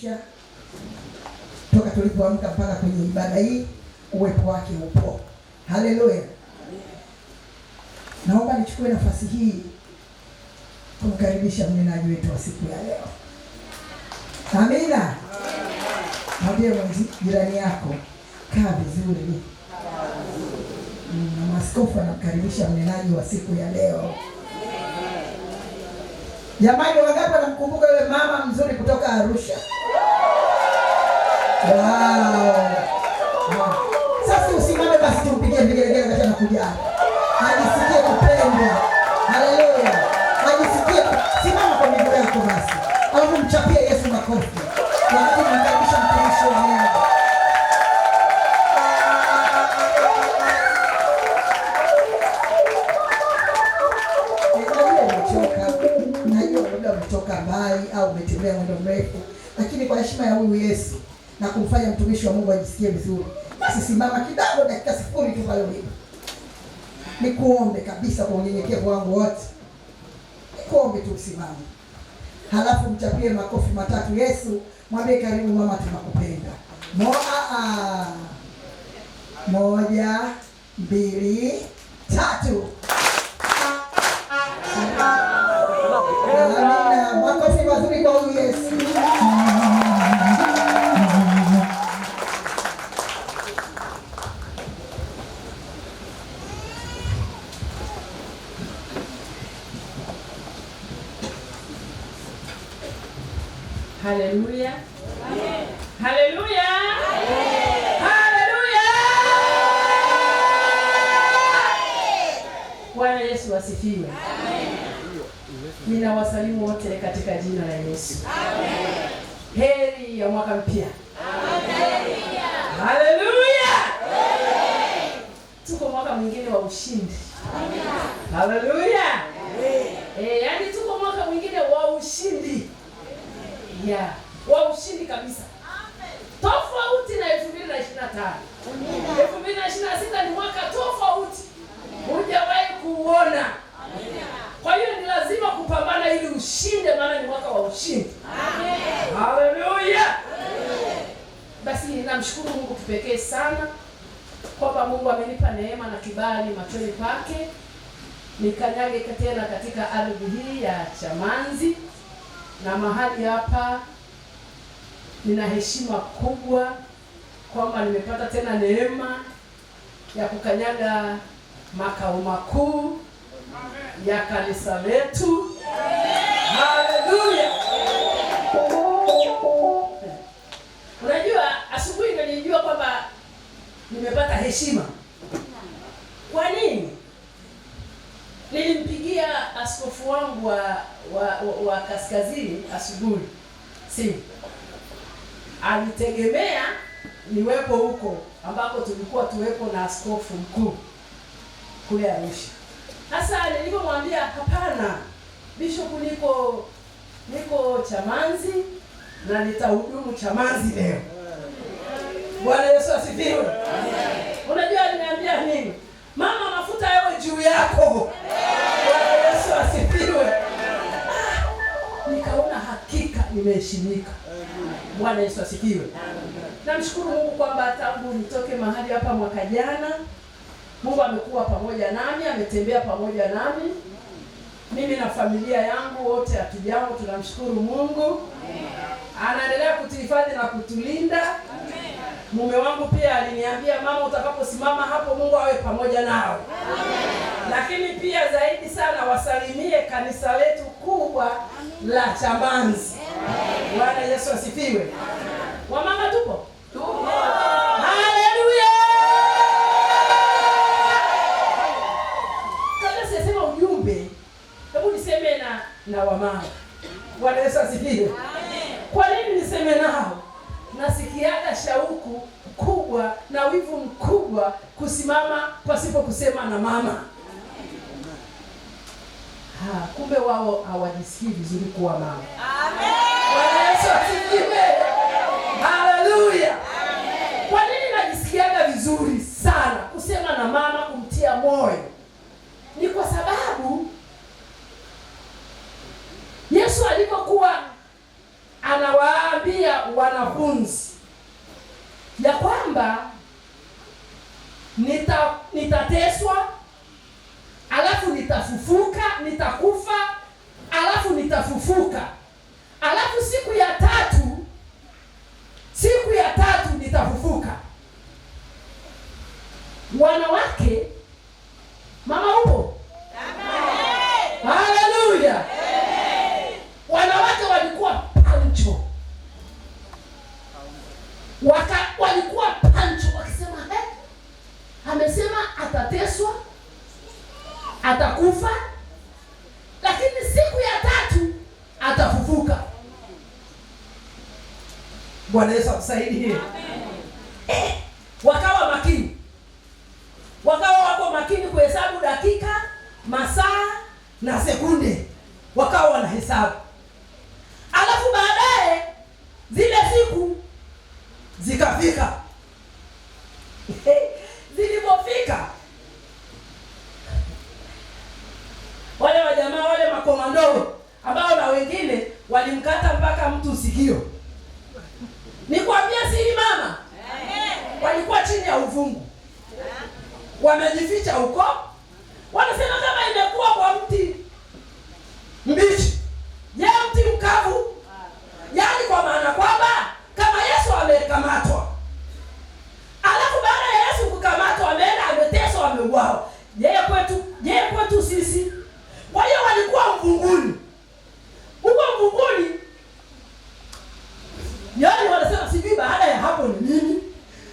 Arusha. Toka tulipoamka mpaka kwenye ibada hii, uwepo wake upo. Haleluya. Naomba nichukue nafasi hii kumkaribisha mnenaji wetu wa siku ya leo. Amina. Mwambie jirani yako, kaa vizuri. Na askofu anamkaribisha mnenaji wa siku ya leo. Jamani, wangapi wanamkumbuka yule mama mzuri kutoka Arusha? Wow. Sasa usimame basi tumpigie vigelegele wakati anakuja. Ajisikie kupendwa. Haleluya. Ajisikie, simama kwa miguu yako basi. Au mchapie Yesu makofi. Wakati mnakaribisha mtumishi wa Mungu. Najua labda umetoka mbali au umetembea mwendo mrefu, lakini kwa heshima ya huyu Yesu na kumfanya mtumishi wa Mungu ajisikie vizuri, basi simama kidogo dakika 0 tu pale ulipo. Nikuombe kabisa kwa unyenyekevu wangu wote. Nikuombe tu usimame. Halafu mchapie makofi matatu Yesu, mwambie karibu mama, tunakupenda. 1, 2, 3. Amina. Makofi mazuri kwa huyu Yesu. Haleluya. Amen. Haleluya. Amen. Haleluya. Bwana Yesu asifiwe. Amen. Ninawasalimu wote katika jina la Yesu. Amen. Heri ya mwaka mpya. Amen. Haleluya. Amen. Tuko mwaka mwingine wa ushindi. Amen. Haleluya. Amen. Yaani tuko mwaka mwingine wa ushindi. Yeah, wa ushindi kabisa. Amen. Tofauti na 2025. 2026 ni mwaka tofauti. Hujawahi kuona. Kwa hiyo ni lazima kupambana ili ushinde, maana ni mwaka wa ushindi. Amen. Haleluya. Basi namshukuru Mungu kipekee sana kwamba Mungu amenipa neema na kibali machoni pake nikanyage tena katika ardhi hii ya Chamanzi. Na mahali hapa nina heshima kubwa kwamba nimepata tena neema ya kukanyaga makao makuu ya kanisa letu. Haleluya. Unajua asubuhi ndio nilijua kwamba nimepata heshima. Kwa nini? Nilimpigia askofu wangu wa kaskazini asubuhi simu. Alitegemea niwepo huko ambako tulikuwa tuwepo na askofu mkuu kule Arusha. Sasa nilipomwambia hapana, Bishop, niko Chamanzi na nitahudumu Chamanzi leo. Bwana Yesu asifiwe. Unajua aliniambia nini? Mama, mafuta yawe juu yako. Bwana Yesu asifiwe. Nikaona hakika nimeheshimika. Bwana Yesu asifiwe. Namshukuru Mungu kwamba tangu nitoke mahali hapa mwaka jana, Mungu amekuwa pamoja nami, ametembea pamoja nami. Mimi na familia yangu wote hatujambo, tunamshukuru Mungu. Anaendelea kutuhifadhi na kutulinda. Mume wangu pia aliniambia, mama, utakaposimama hapo Mungu awe pamoja nawe. Lakini pia zaidi sana wasalimie kanisa letu kubwa la Chamanzi. Bwana Yesu asifiwe. Wamama tupo? Tupo. Haleluya. Kabla sijasema ujumbe, hebu niseme na wamama. Bwana Yesu asifiwe. Kwa nini niseme nao? Nasikiaga shauku kubwa na wivu mkubwa kusimama pasipo kusema na mama. Kumbe wao hawajisikii vizuri kuwa mama. Amen. Bwana Yesu asifiwe. Haleluya. Kwa nini najisikiaga vizuri sana kusema na mama, kumtia moyo? Ni kwa sababu Yesu alipokuwa anawaambia wanafunzi ya kwamba nitateswa, alafu nitafufuka, nitakufa, alafu nitafufuka, alafu siku ya tatu nitafufuka. Wanawake, mama upo? Amen. Haleluya. Amen. Wanawake walikuwa pancho. Walikuwa pancho wakisema, amesema atateswa, atakufa, lakini siku ya tatu atafufuka. Bwana Yesu atusaidie. Wakawa makini. Wakawa wako makini kuhesabu dakika, masaa na sekunde. Wakawa wanahesabu. Alafu baadaye zile siku zikafika. Zilipofika, wale wajamaa, wale makomando ambao na wengine walimkata mpaka mtu sikio. Nikwambia siri mama, walikuwa chini ya uvungu, wamejificha huko. Wanasema kama imekuwa kwa mti mbichi, je, mti mkavu? Yaani kwa maana kwamba kama Yesu amekamatwa, alafu baada ya Yesu kukamatwa, ameenda ameteswa, ameuawa, je kwetu sisi? Kwa hiyo walikuwa mvunguni. Huko mvunguni, yaani wanasema sijui baada ya hapo ni nini,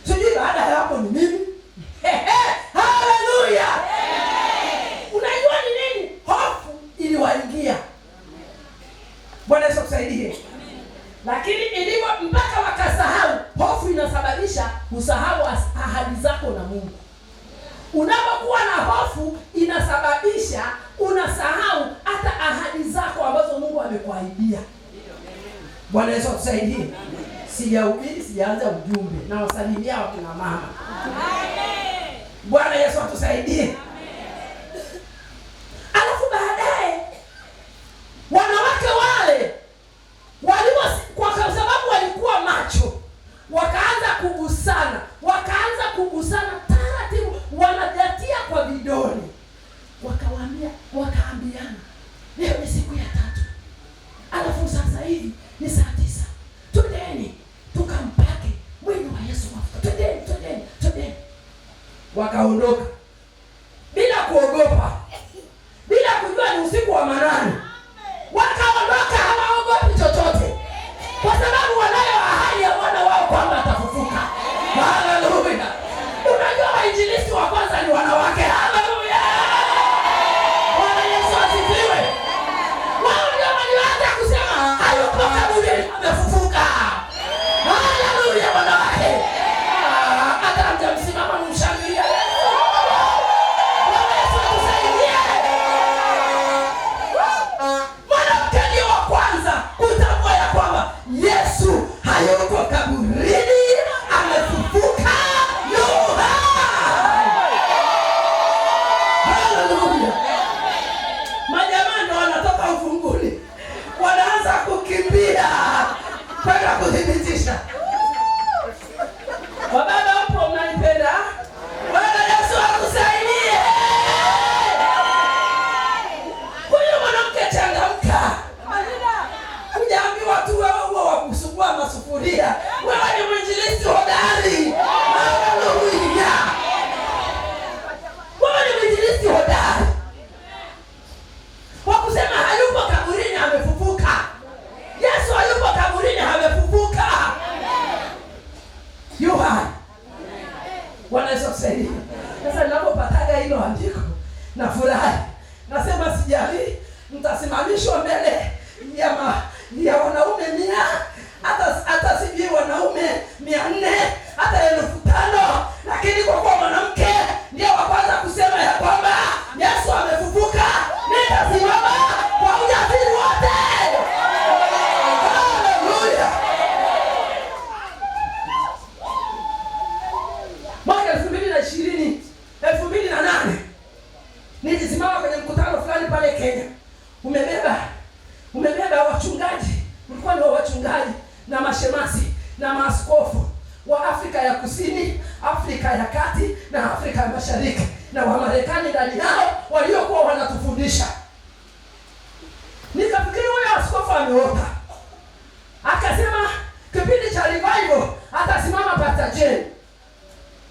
sijui baada ya hapo ni nini. Haleluya. Unajua ni nini? Hofu iliwaingia. Bwana Yesu akusaidie. Lakini ilivyo mpaka wakasahau. Hofu inasababisha usahau ahadi zako na Mungu. Unapokuwa na hofu inasababisha unasahau hata ahadi zako ambazo Mungu amekuahidia. Bwana Yesu atusaidie. Sijahubiri, sijaanza ujumbe, na wasalimia wakina mama. Amen. Bwana Yesu atusaidie. Amen. Alafu baadaye wanawake wale kwa sababu walikuwa macho, wakaanza kugusana taratibu, wanajatia kwa vidole. Wakaambiana, leo ni siku ya tatu. Alafu sasa hivi ni saa 9. Twendeni tukampake mwili wa Yesu mafuta. Twendeni. Wakaondoka bila kuogopa, bila kujua ni usiku wa manane. Wakaondoka hawaogopi chochote, kwa sababu wanayo ahadi ya Bwana wao kwamba atafufuka. Haleluya. Unajua wainjilisti wa kwanza ni wanawake. Haleluya. Bwana Yesu asifiwe. Wao ndio walianza kusema hayupo kaburini, amefufuka. Haleluya wanawake. Hata mtamsimama mshangilia Yesu. Bwana Yesu atusaidie. Mwanamke ndio wa kwanza kutambua ya kwamba Yesu hayuko kaburini, amefufuka. Haleluya. Majamaa ndio wanatoka ufunguni, wanaanza kukimbia kwenda kuthibitisha. Wababa hapo mnanipenda? Bwana Yesu akusaidie. Huyu mwanamke changamka. Hujaambiwa tu wewe huo wa kusugua masufuria. Wewe ni mwinjilisti hodari. Haleluya. Wewe ni mwinjilisti hodari. Kwa kusema hayupo kaburini, amefufuka. Yesu hayupo kaburini, amefufuka. Yu hai. Bwana Yesu akusaidie. Sasa ninapopataga hilo andiko na furahi, nasema sijali, mtasimamishwa mbele ya wanaume 100, hata sijui wanaume 400, hata 1000. na maaskofu wa Afrika ya Kusini, Afrika ya Kati na Afrika ya Mashariki na Wamarekani ndani yao waliokuwa wanatufundisha. Nikafikiri huyo askofu ameota. Akasema kipindi cha revival atasimama Pastor Jane.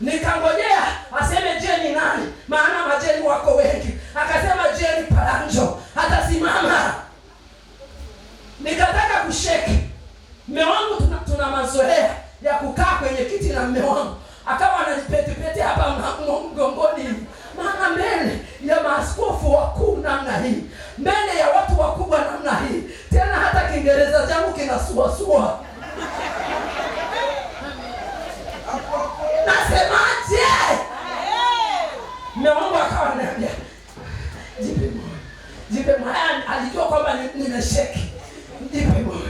Nikangojea aseme Jane nani, maana majeni wako wengi. Akasema Jane Paranjo atasimama. Nikataka kusheki. Mume wangu tuna mazoea ya kukaa kwenye kiti na mume wangu akawa ananipetepete hapa mgongoni, maana mbele ya maaskofu wakuu namna hii, mbele ya watu wakubwa namna hii, tena hata Kiingereza changu kinasuasua. Nasemaje? Mume wangu akawa ananiambia jipe moyo. Alijua kwamba nimesheki. Jipe moyo.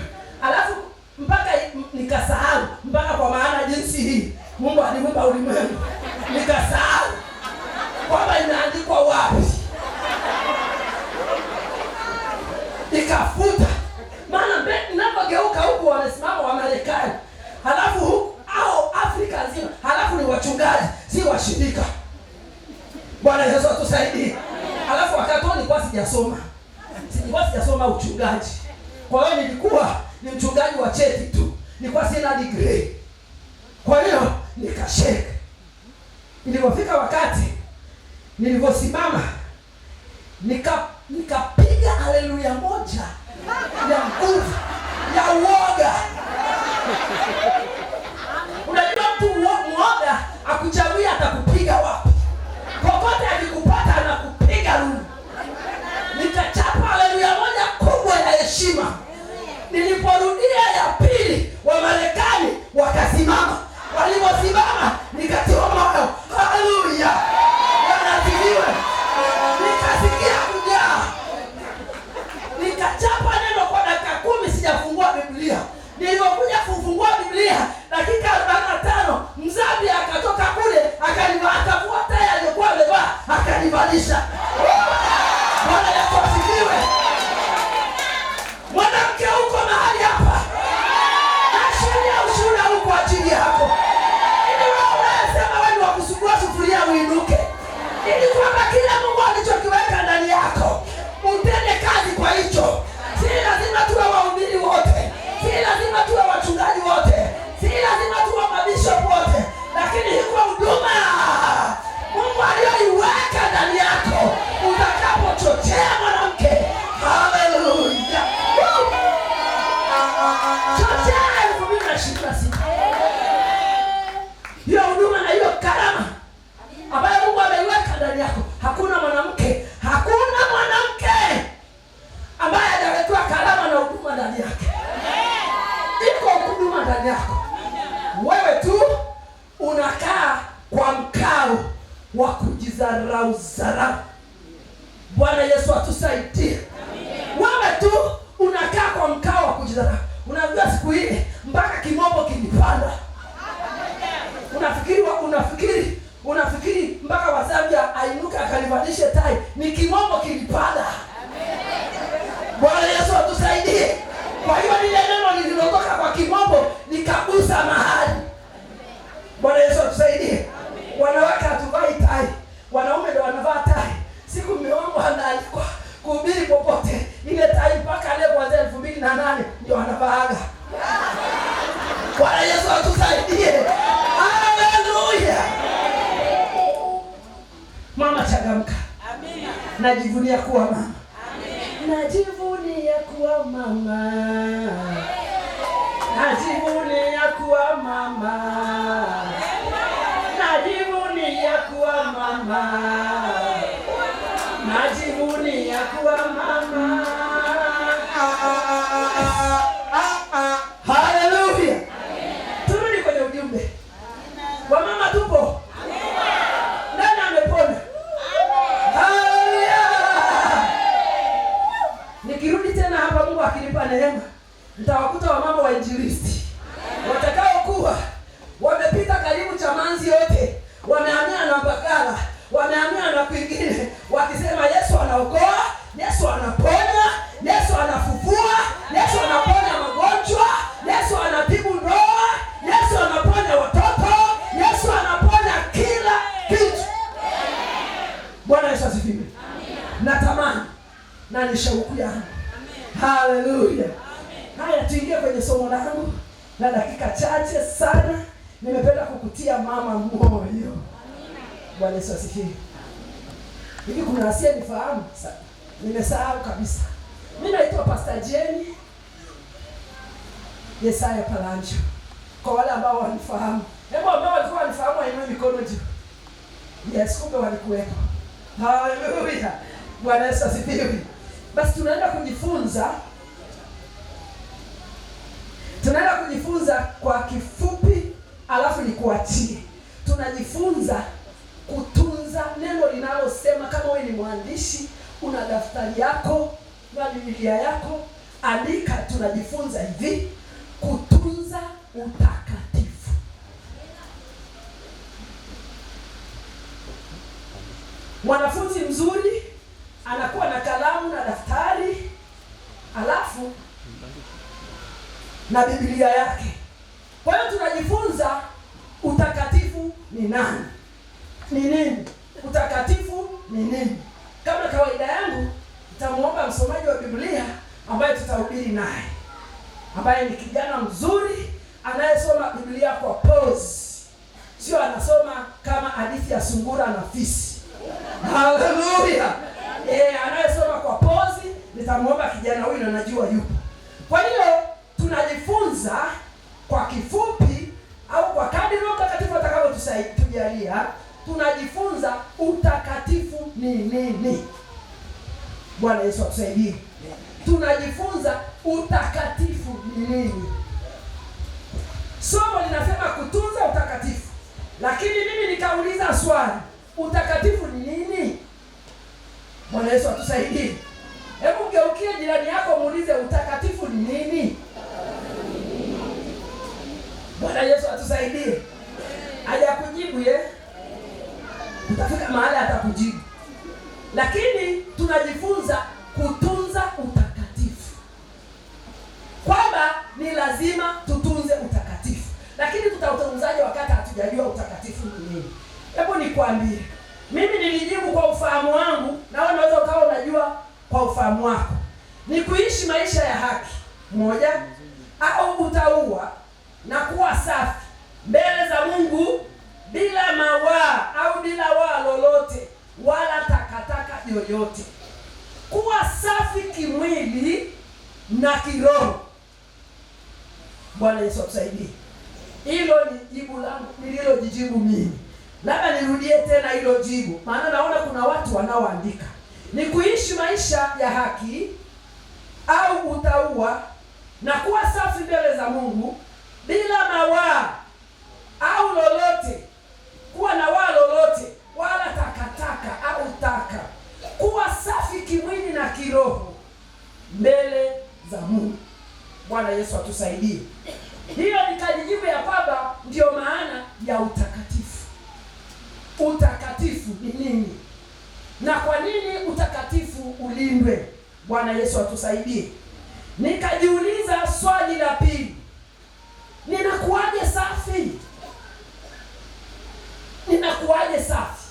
Alafu mpaka nikasahau, mpaka kwa maana jinsi hii Mungu aliumba ulimwengu, nikasahau kwamba inaandikwa wapi. Nikafuta, maana ninapogeuka huku wamesimama wa Marekani, halafu huku au Afrika nzima, halafu ni wachungaji, si washirika. Bwana Yesu atusaidie. Halafu wakati nilikuwa sijasoma uchungaji. Kwa hiyo nilikuwa ni mchungaji wa cheti tu. Nilikuwa sina degree. Kwa hiyo nikasheka. Ilipofika wakati niliposimama nikapiga haleluya moja ya nguvu ya uoga. Unajua mtu muoga akuchagui atakupiga wapi. Popote akikupata anakupiga rudi. Nikachapa haleluya moja kubwa ya heshima. Niliporudia ya pili, wa Marekani wakasimama. Waliposimama nikatiwa moyo. Haleluya. Wanasifiwe. Nikasikia kujaa. Nikachapa neno kwa dakika 10 sijafungua Biblia. Nilipokuja kufungua Biblia dakika 45, mzabi akatoka kule akavua tai aliyokuwa amevaa akanivalisha. Bwana Yesu asifiwe. Mwanamke huko mahali hapa, nashiria ushuhuda huko ajili yako. Ili wewe unasema wewe wa kusugua sufuria uinuke. Ili kwamba kila Mungu alichokiweka ndani yako utende kazi kwa hicho. Si lazima tuwe wahubiri wote. Si lazima tuwe wachungaji wote. Si lazima tuwe mabishop wote. Lakini iko huduma Mungu aliyoiweka ndani yako utakapochochea mwanamke. Haleluya. Chochea 2026. Hiyo huduma na hiyo karama ambayo Mungu ameiweka ndani yako. Hakuna mwanamke ambaye hajawekewa karama na huduma ndani yake. Iko huduma ndani yako. Wewe tu unakaa kwa mkao wa kujidharau. Bwana Yesu atusaidie. Wewe tu unakaa kwa mkao wa kujidharau. Unajua siku ile mpaka kimombo kilipanda. Unafikiri mpaka Wasambia ainuka akalivalishe tai, ni kimombo kilipanda. Bwana Yesu atusaidie. Kwa hiyo lile neno lililotoka kwa kimombo likagusa mahali. Bwana Yesu atusaidie. Wanawake hatuvai tai, wanaume ndio wanavaa tai. Siku mume wangu analikwa kuhubiri popote, ile tai mpaka leo kuanzia 2008 ndio anavaaga. Bwana Yesu atusaidie. Haleluya. Mama changamka. Amina. Najivunia kuwa mama. Amina. Najivunia kuwa mama. Najivunia kuwa mama. Najivunia kuwa mama. Najivunia kuwa mama. Haleluya. Turudi kwenye ujumbe. Wamama tupo? Nani amepona? Haleluya. Nikirudi tena hapa Mungu akinipa neema, nitawakuta wamama wa injilisti watakao kuwa wamepita karibu Chamanzi yote, wamehamia na Mbagala, wamehamia na kwingine, wakisema Yesu anaokoa, Yesu anaponya, na dakika chache sana nimependa kukutia mama moyo. Bwana Yesu asifiwe. Hivi kuna asiye nifahamu? Nimesahau kabisa. Mimi naitwa Pastor Jenny Yesaya Palanjo. Kwa wale ambao wanifahamu, hebu ambao walikuwa wanifahamu wainue mikono juu. Yes, kumbe walikuwepo. Haleluya. Bwana Yesu asifiwe. Basi tunaenda kujifunza kwa kifupi, alafu nikuachie. Tunajifunza kutunza neno linalosema, kama wewe ni mwandishi, una daftari yako na Biblia yako, andika. Tunajifunza hivi, kutunza utakatifu. Mwanafunzi mzuri anakuwa na kalamu na daftari, alafu na Biblia yake. Kwa hiyo tunajifunza utakatifu ni nani, ni nini, utakatifu ni nini. Kama kawaida yangu, nitamuomba msomaji wa Biblia ambaye tutahubiri naye, ambaye ni kijana mzuri anayesoma Biblia kwa pause, sio anasoma kama hadithi ya sungura na fisi. Haleluya. Anayesoma kwa pause, nitamuomba kijana huyu na najua yupo. Kwa hiyo tunajifunza kwa kifupi au kwa kadri Roho Mtakatifu atakavyotujalia, tunajifunza utakatifu ni nini. Bwana Yesu atusaidie. Tunajifunza utakatifu ni nini. Somo linasema kutunza utakatifu, lakini mimi nikauliza swali, utakatifu ni nini? Bwana Yesu atusaidie. Hebu geukie jirani yako, muulize, utakatifu ni nini? Bwana Yesu atusaidie. Hajakujibu ye? Utafika mahali atakujibu. Lakini tunajifunza kutunza utakatifu, kwamba ni lazima tutunze utakatifu. Lakini tutautunzaje wakati hatujajua utakatifu ni nini? Hebu nikwambie, mimi nilijibu kwa ufahamu wangu, na wewe unaweza ukawa unajua kwa ufahamu wako. Ni kuishi maisha ya haki, moja, au utaua na kuwa safi mbele za Mungu bila mawaa au bila waa lolote wala takataka yoyote. Kuwa safi kimwili na kiroho. Bwana Yesu atusaidie. Hilo ni jibu langu nililojijibu mimi. Labda nirudie tena hilo jibu, maana naona kuna watu wanaoandika. Ni kuishi maisha ya haki au utaua na kuwa safi mbele za Mungu bila mawaa au lolote, kuwa na waa lolote wala takataka au taka. Kuwa safi kimwili na kiroho mbele za Mungu. Bwana Yesu atusaidie. Hiyo nikajijibu ya kwamba ndio maana ya utakatifu. Utakatifu ni nini? Na kwa nini utakatifu ulindwe? Bwana Yesu atusaidie. Nikajiuliza swali la pili, ninakuaje safi? Ninakuaje safi?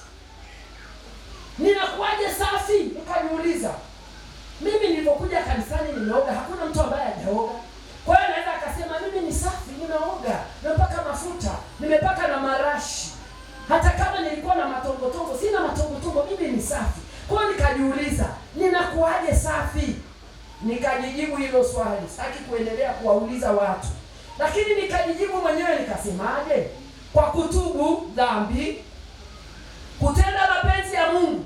Ninakuaje safi? Nikajiuliza. Mimi nilipokuja kanisani nimeoga, hakuna mtu ambaye hajaoga. Kwa hiyo naweza akasema mimi ni safi, nimeoga, nimepaka mafuta, nimepaka na marashi. Hata kama nilikuwa na matongotongo, sina matongotongo, mimi ni safi. Kwa hiyo nikajiuliza, ninakuaje safi? Nikajijibu hilo swali. Sitaki kuendelea kuwauliza watu, lakini nikajijibu mwenyewe nikasemaje? Kwa kutubu dhambi, kutenda mapenzi ya Mungu.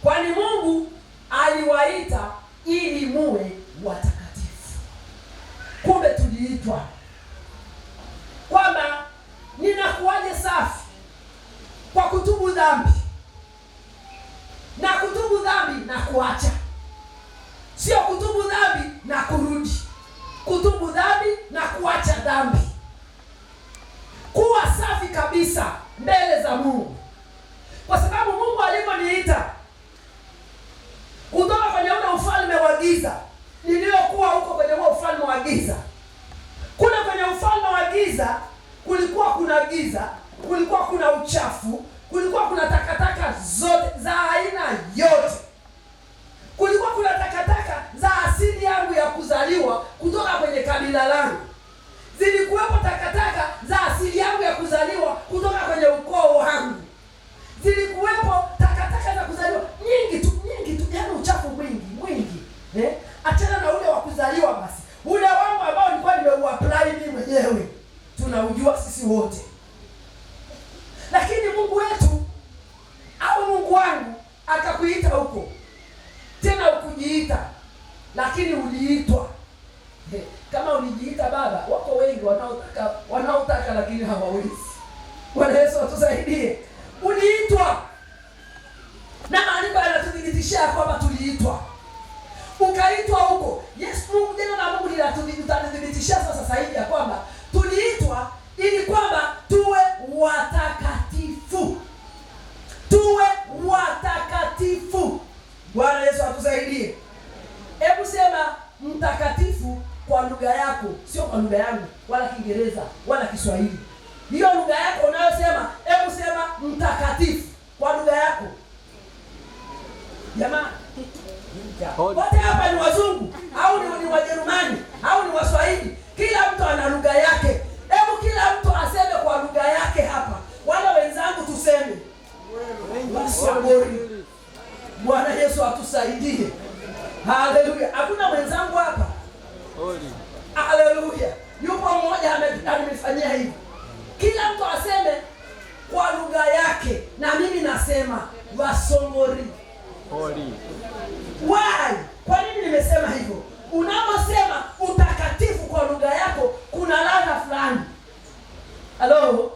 Kwani Mungu aliwaita ili muwe watakatifu. Kumbe tuliitwa. Kwamba ninakuaje safi? Kwa kutubu dhambi. Na kutubu dhambi na kuacha. Sio kutubu dhambi na kurudi. Kutubu dhambi na kuacha dhambi. Kuwa safi kabisa mbele za Mungu. Kwa sababu Mungu alivyoniita kutoka kwenye ule ufalme wa giza, niliokuwa huko kwenye ule ufalme wa giza. Kule kwenye ufalme wa giza kulikuwa kuna giza, kulikuwa kuna uchafu, kulikuwa kuna takataka zote za aina yote. Kulikuwa kuna takataka za asili yangu ya kuzaliwa kutoka kwenye kabila langu. Zilikuwa wote. Lakini Mungu wetu au Mungu wangu akakuita huko, tena ukujiita, lakini uliitwa. Kama ulijiita baba, wako wengi wanaotaka lakini hawawezi. Bwana Yesu atusaidie. Uliitwa, na maandiko yanatuthibitishia kwamba tuliitwa. Ukaitwa huko. Yes, Mungu, neno la Mungu linatuthibitishia sasa hivi ya kwamba tuliitwa ili kwamba tuwe watakatifu. Tuwe watakatifu. Bwana Yesu atusaidie. Hebu sema mtakatifu kwa lugha yako, sio kwa lugha yangu wala Kiingereza wala Kiswahili. Hiyo lugha yako unayosema, hebu sema mtakatifu kwa lugha yako. Jamaa, wote hapa ni wazungu au ni Wajerumani au ni Waswahili? Kila mtu ana lugha yake. Hebu kila mtu aseme kwa lugha yake hapa. Wala wenzangu tuseme. Waswahili. Bwana Yesu atusaidie. Haleluya. Hakuna mwenzangu hapa. Haleluya. Yupo mmoja amefanyia hivi. Kila mtu aseme kwa lugha yake, na mimi nasema Wasongori. Why? Kwa nini nimesema hivyo? Unaposema utakatifu kwa lugha yako kuna ladha fulani. Halo?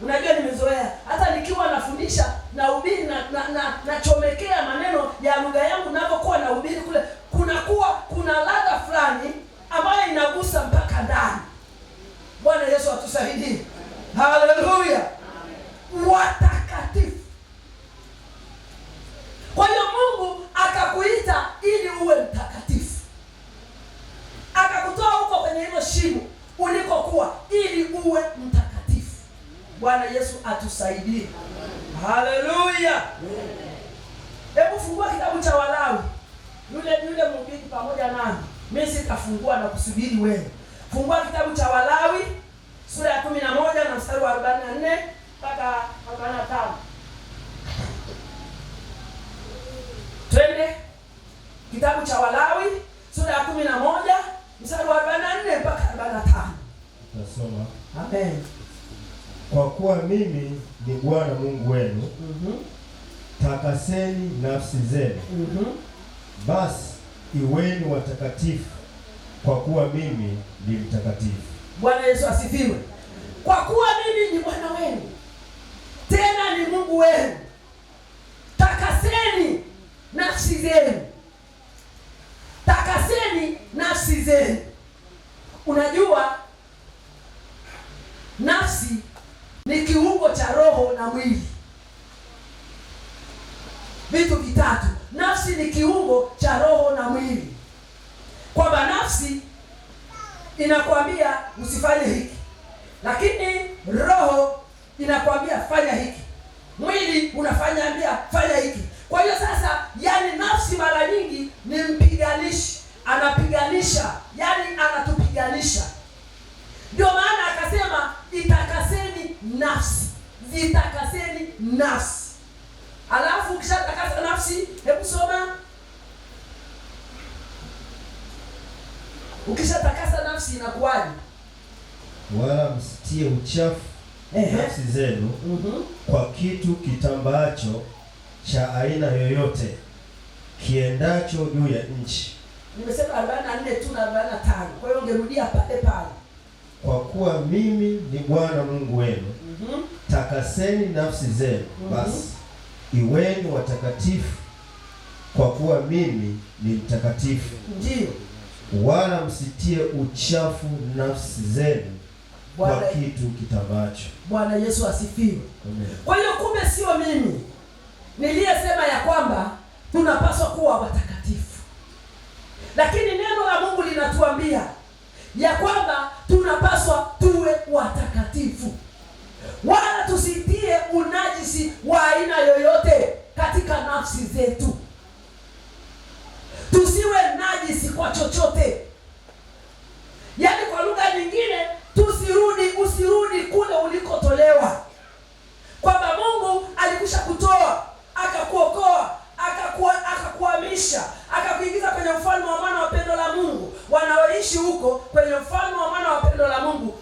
Unajua nimezoea. Hata nikiwa nafundisha na ubiri na chomekea maneno ya lugha yangu ninapokuwa na ubiri kule, kuna ladha fulani ambayo inagusa mpaka ndani. Bwana Yesu atusaidie. Haleluya. Watakatifu. Kwa hiyo Mungu akakuita ili uwe mtakatifu. Akakutoa huko kwenye hilo shimo ulikokuwa ili uwe mtakatifu. Bwana Yesu atusaidie. Haleluya. Hebu fungua kitabu cha Walawi. Yule mhubiri pamoja nami. Mimi sitafungua na kusubiri wewe. Fungua kitabu cha Walawi sura ya 11 na mstari wa 44 mpaka 45. Twende. Kitabu cha Walawi sura ya 11 mstari wa 44 mpaka 45. Nasoma. Amen. Kwa kuwa mimi ni Bwana Mungu wenu, takaseni nafsi zenu. Basi iweni watakatifu, kwa kuwa mimi ni mtakatifu. Bwana Yesu asifiwe. Kwa kuwa mimi ni Bwana wenu, tena ni Mungu wenu, takaseni nafsi zenu. Takaseni nafsi zenu. Unajua nafsi ni kiungo cha roho na mwili. Vitu vitatu. Nafsi ni kiungo cha roho na mwili. Kwamba nafsi inakwambia usifanye hiki, lakini roho inakwambia fanya hiki. Mwili unafanya fanya hiki. Kwa hiyo sasa, yani nafsi mara nyingi ni mpiganishi, anapiganisha, yani anatupiganisha. Ndio maana akasema itakaseni nafsi. Zitakaseni nafsi. Alafu ukishatakasa nafsi, hebu soma. Ukishatakasa nafsi inakuwaje? Wala msitie uchafu nafsi zenu kwa kitu kitambaacho cha aina yoyote kiendacho juu ya nchi. Nimesema 44 tu na 45. Kwa hiyo ungerudia pale pale. Kwa kuwa mimi ni Bwana Mungu wenu, takaseni nafsi zenu. Basi iweni watakatifu, kwa kuwa mimi ni mtakatifu. Ndio. Wala msitie uchafu nafsi zenu kwa kitu kitambaacho. Bwana Yesu asifiwe. Amen. Kwa hiyo kumbe sio mimi niliyesema ya kwamba tunapaswa kuwa watakatifu, lakini neno la Mungu linatuambia ya kwamba tunapaswa tuwe watakatifu, wala tusitie unajisi wa aina yoyote katika nafsi zetu. Tusiwe najisi kwa chochote. Yaani kwa lugha nyingine, usirudi kule ulikotolewa. Kwamba Mungu alikusha kutoa, akakuokoa, akakuhamisha, akakuingiza kwenye ufalme wa mwana wa pendo la Mungu. Wanaoishi huko kwenye ufalme wa mwana wa pendo la Mungu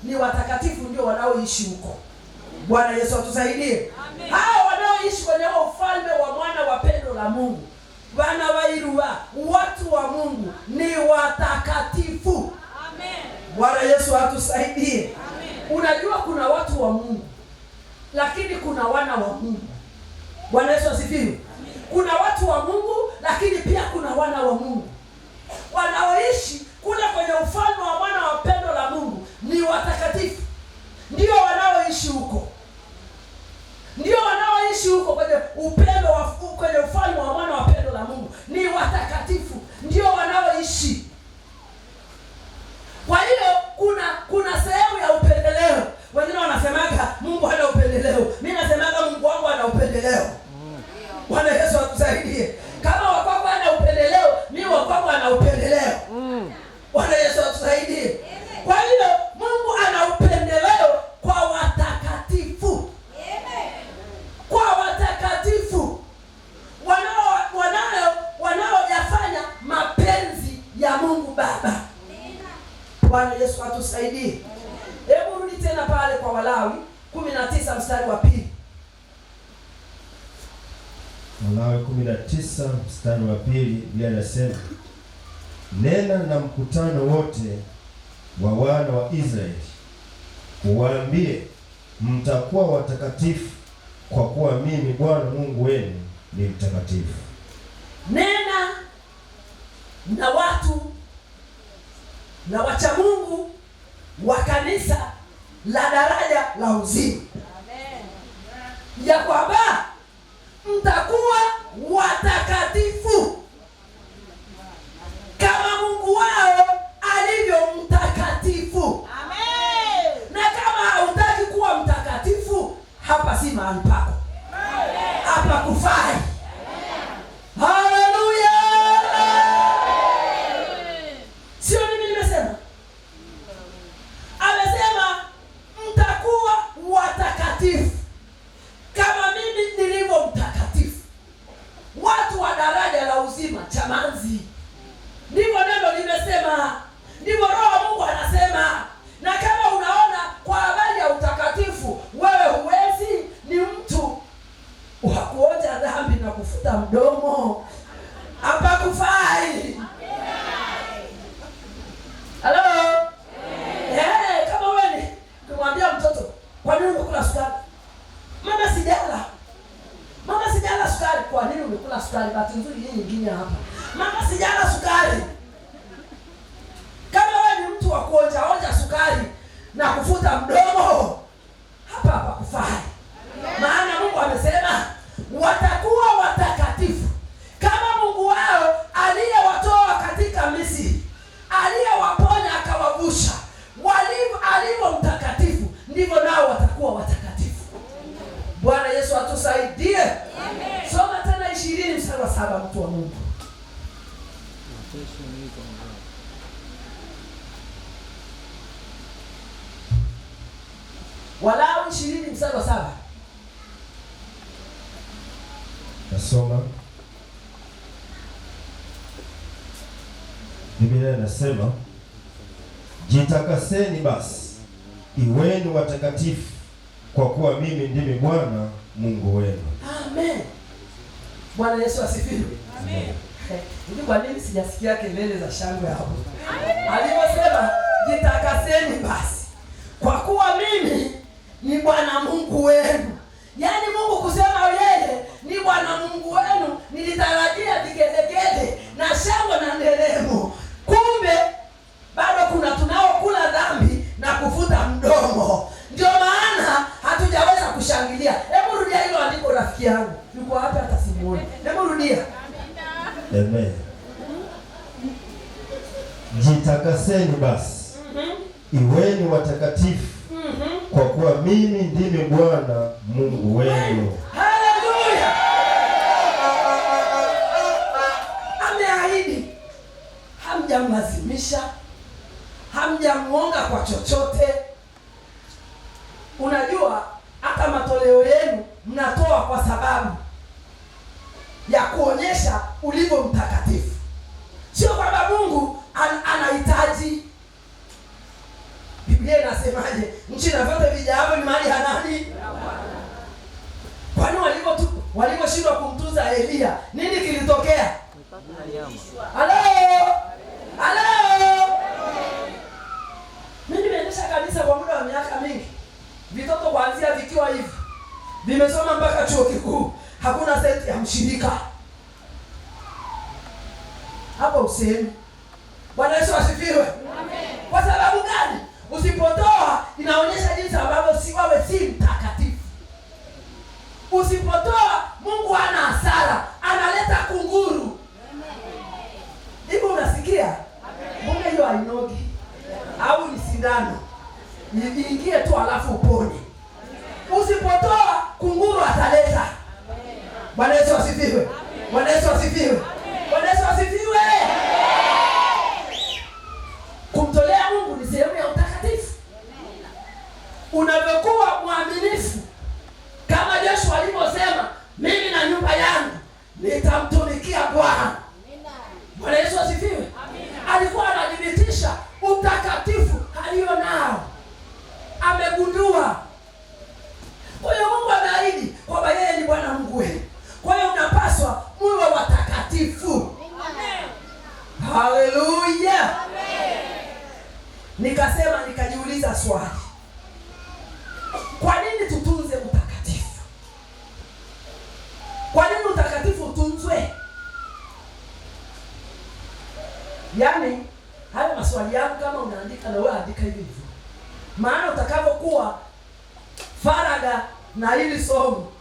wanaoishi huko. Bwana Yesu atusaidie. Hao wanaoishi kwenye ufalme wa mwana wa pendo la Mungu, wana wairua, watu wa Mungu ni watakatifu. Amen. Bwana Yesu atusaidie. Amen. Unajua kuna watu wa Mungu, lakini kuna wana wa Mungu. Bwana Yesu asifiwe. Kuna watu wa Mungu, lakini pia kuna wana wa Mungu. Wanaoishi kule kwenye ufalme wa mwana wa pendo la Mungu ni watakatifu. Ndio wanaoishi huko. Ndio wanaoishi huko kwenye upendo wa kwenye ufalme wa mwana wa pendo la Mungu ni watakatifu. Ndio wanaoishi. Kwa hiyo kuna sehemu ya upendeleo. Wengine wanasemaga Mungu hana upendeleo. Mimi nasemaga Mungu wangu ana upendeleo. Bwana Yesu atusaidie. Kama wako ana upendeleo, mimi wako ana upendeleo. Bwana Yesu atusaidie. Kwa hiyo Mungu ana upendeleo kwa watakatifu. Kwa watakatifu wanaoyafanya mapenzi ya Mungu Baba. Bwana Yesu atusaidie. Hebu rudi tena pale kwa Walawi 19 mstari wa 2. Walawi 19 mstari wa 2, Biblia inasema, nena na mkutano wote wa wana wa Israeli, uwaambie, mtakuwa watakatifu kwa kuwa mimi Bwana Mungu wenu ni mtakatifu. Nena na watu na wacha Mungu wa kanisa la daraja la uzima. Amen. Ya kwamba mtakuwa watakatifu kama Mungu wao alivyo mtakatifu. Amen. Na kama hautaki kuwa mtakatifu, hapa si mahali pako. Hapa kufai. Haleluya. Sio mimi nimesema. Amesema mtakuwa watakatifu kama mimi nilivyo mtakatifu. Watu wa daraja la uzima, chamanzi. Ndivyo neno limesema. Ndivyo Roho wa Mungu anasema. Na kama unaona kwa habari ya utakatifu wewe huwezi, ni mtu wa kuoja dhambi na kufuta mdomo, hapa kufai. Hello? Kama wewe kumwambia mtoto, kwa nini umekula sukari? Mama sijala. Mama sijala sukari. Kwa nini umekula sukari? Bahati nzuri hii nyingine hapa. Mama sijala sukari. Kama wewe ni mtu wa kuonja sukari na kufuta mdomo, hapa kufai. Maana Mungu amesema watakuwa watakatifu kama Mungu wao aliyewatoa katika Misri, aliyewaponya akawavusha. Alivyo mtakatifu ndivyo nao watakuwa watakatifu. Bwana Yesu atusaidie. Amen. Soma tena 20 mstari wa 7, mtu wa Mungu. Walawi 20 mstari wa 7. Nasoma. Biblia inasema, jitakaseni basi, iweni watakatifu kwa kuwa mimi ndimi Bwana Mungu wenu. Amen. Bwana Yesu asifiwe. Amen. Hivi kwa nini sijasikia kelele za shangwe hapo? Aliposema jitakaseni basi kwa kuwa mimi ni Bwana Mungu wenu. Yaani Mungu kusema yeye ni Bwana Mungu wenu, nilitarajia vigelegele na shangwe na nderemo. Kumbe bado kuna tunaokula dhambi na kufuta mdomo. Ndio maana hatujaweza kushangilia. Hebu rudia hilo andiko rafiki yangu. Yuko hapa hata simuoni. Hebu rudia. Amen. Jitakaseni basi. Iweni watakatifu kwa kuwa mimi ndimi Bwana Mungu wenu. Haleluya. Ameahidi. Hamjamlazimisha. Hamjamuonga kwa chochote. Unajua hata matoleo yenu mnatoa kwa sababu ya kuonyesha ulivyo mtakatifu. Sio kwamba Mungu anahitaji. Biblia inasemaje? Nchi na vyote vijaavyo ni mali ya nani? Kwani walivyoshindwa kumtunza Elia, nini kilitokea? Halo? Mimi nimeendesha kanisa kwa muda wa miaka mingi. Vitoto kuanzia vikiwa hivi vimesoma mpaka chuo kikuu, hakuna senti ya mshirika. Hapo usemi. Bwana Yesu asifiwe. Amen. Kwa sababu gani? Usipotoa inaonyesha jinsi ambavyo si mtakatifu. Usipotoa Mungu hana hasara, analeta kunguru. Hivi unasikia? Mbona hiyo hainogi? Au ni sindano? Niingie tu alafu upone. Usipotoa kunguru ataleta. Bwana Yesu asifiwe. Bwana Yesu asifiwe. Bwana Yesu asifiwe. Kumtolea Mungu ni sehemu ya utakatifu. Unavyokuwa mwaminifu, kama Joshua alivyosema, mimi na nyumba yangu nitamtumikia Bwana. Bwana Yesu asifiwe. Alikuwa anadhibitisha utakatifu alio nao. Amegundua. Kwa hiyo Mungu ameahidi kwamba yeye ni Bwana Mungu wenu. Kwa hiyo unapaswa muwe watakatifu. Amen. Haleluya. Amen. Nikajiuliza swali. Kwa nini tutunze utakatifu? Kwa nini utakatifu utunzwe? Yaani, hayo maswali yangu kama unaandika na wewe andika hivi hivyo. Maana utakavyokuwa faraga na hili somo,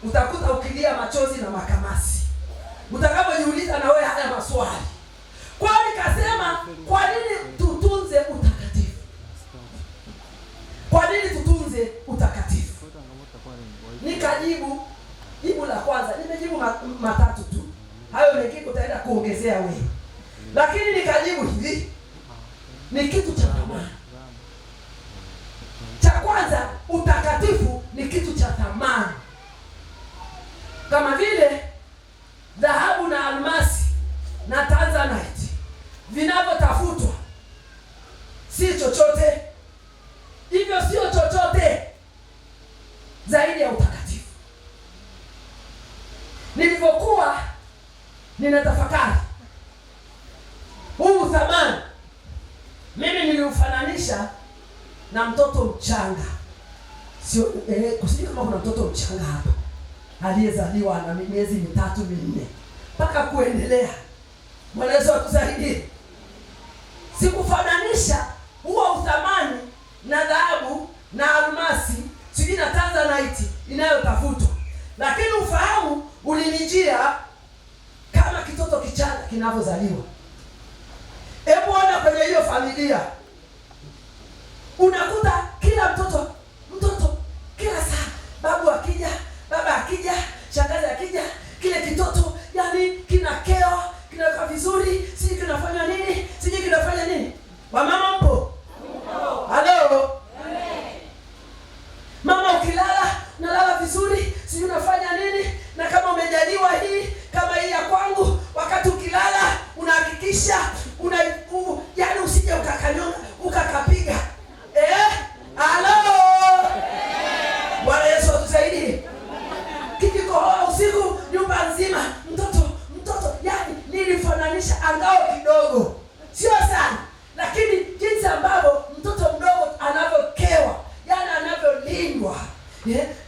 utakuta ukilia machozi na makamasi. Utakavyojiuliza na wewe haya maswali. Kwa hiyo nikasema, kwa nini tutunze utakatifu? Kwa nini tutunze utakatifu? Nikajibu, jibu la kwanza, nimejibu matatu tu. Hayo mengine utaenda kuongezea wewe. Lakini nikajibu hivi, ni kitu cha thamani. Cha kwanza, utakatifu ni kitu cha thamani. Kama vile dhahabu na almasi na tanzanite vinavyotafutwa si chochote, hivyo sio chochote zaidi ya utakatifu. Nilivyokuwa ninatafakari huu thamani, mimi niliufananisha na mtoto mchanga. Sio kusije kama kuna mtoto mchanga hapa aliyezaliwa na miezi 3 4 mpaka kuendelea. Bwana Yesu atusaidie. Sikufananisha huo uthamani na dhahabu na almasi sijui na tanzanite inayotafutwa, lakini ufahamu ulinijia kama kitoto kichanga kinavyozaliwa. Hebu ona kwenye hiyo familia, unakuta kila mtoto kila saa, baba akija, shangazi akija, kile kitoto yani kinakewa, kinaweka vizuri, siji kinafanya nini? Wamama mpo? Halo? Mama ukilala, unalala vizuri, siji unafanya nini? Na kama umejaliwa hii, kama hii ya kwangu, wakati ukilala, unahakikisha yani usije ukakanyonga, ukakapiga. Halo? Bwana Yesu atusaidie. Kikikohoa usiku, nyumba nzima, mtoto, yani nilifananisha angao kidogo. Sio sana, lakini jinsi ambavyo mtoto mdogo anavyokewa, yani anavyolindwa.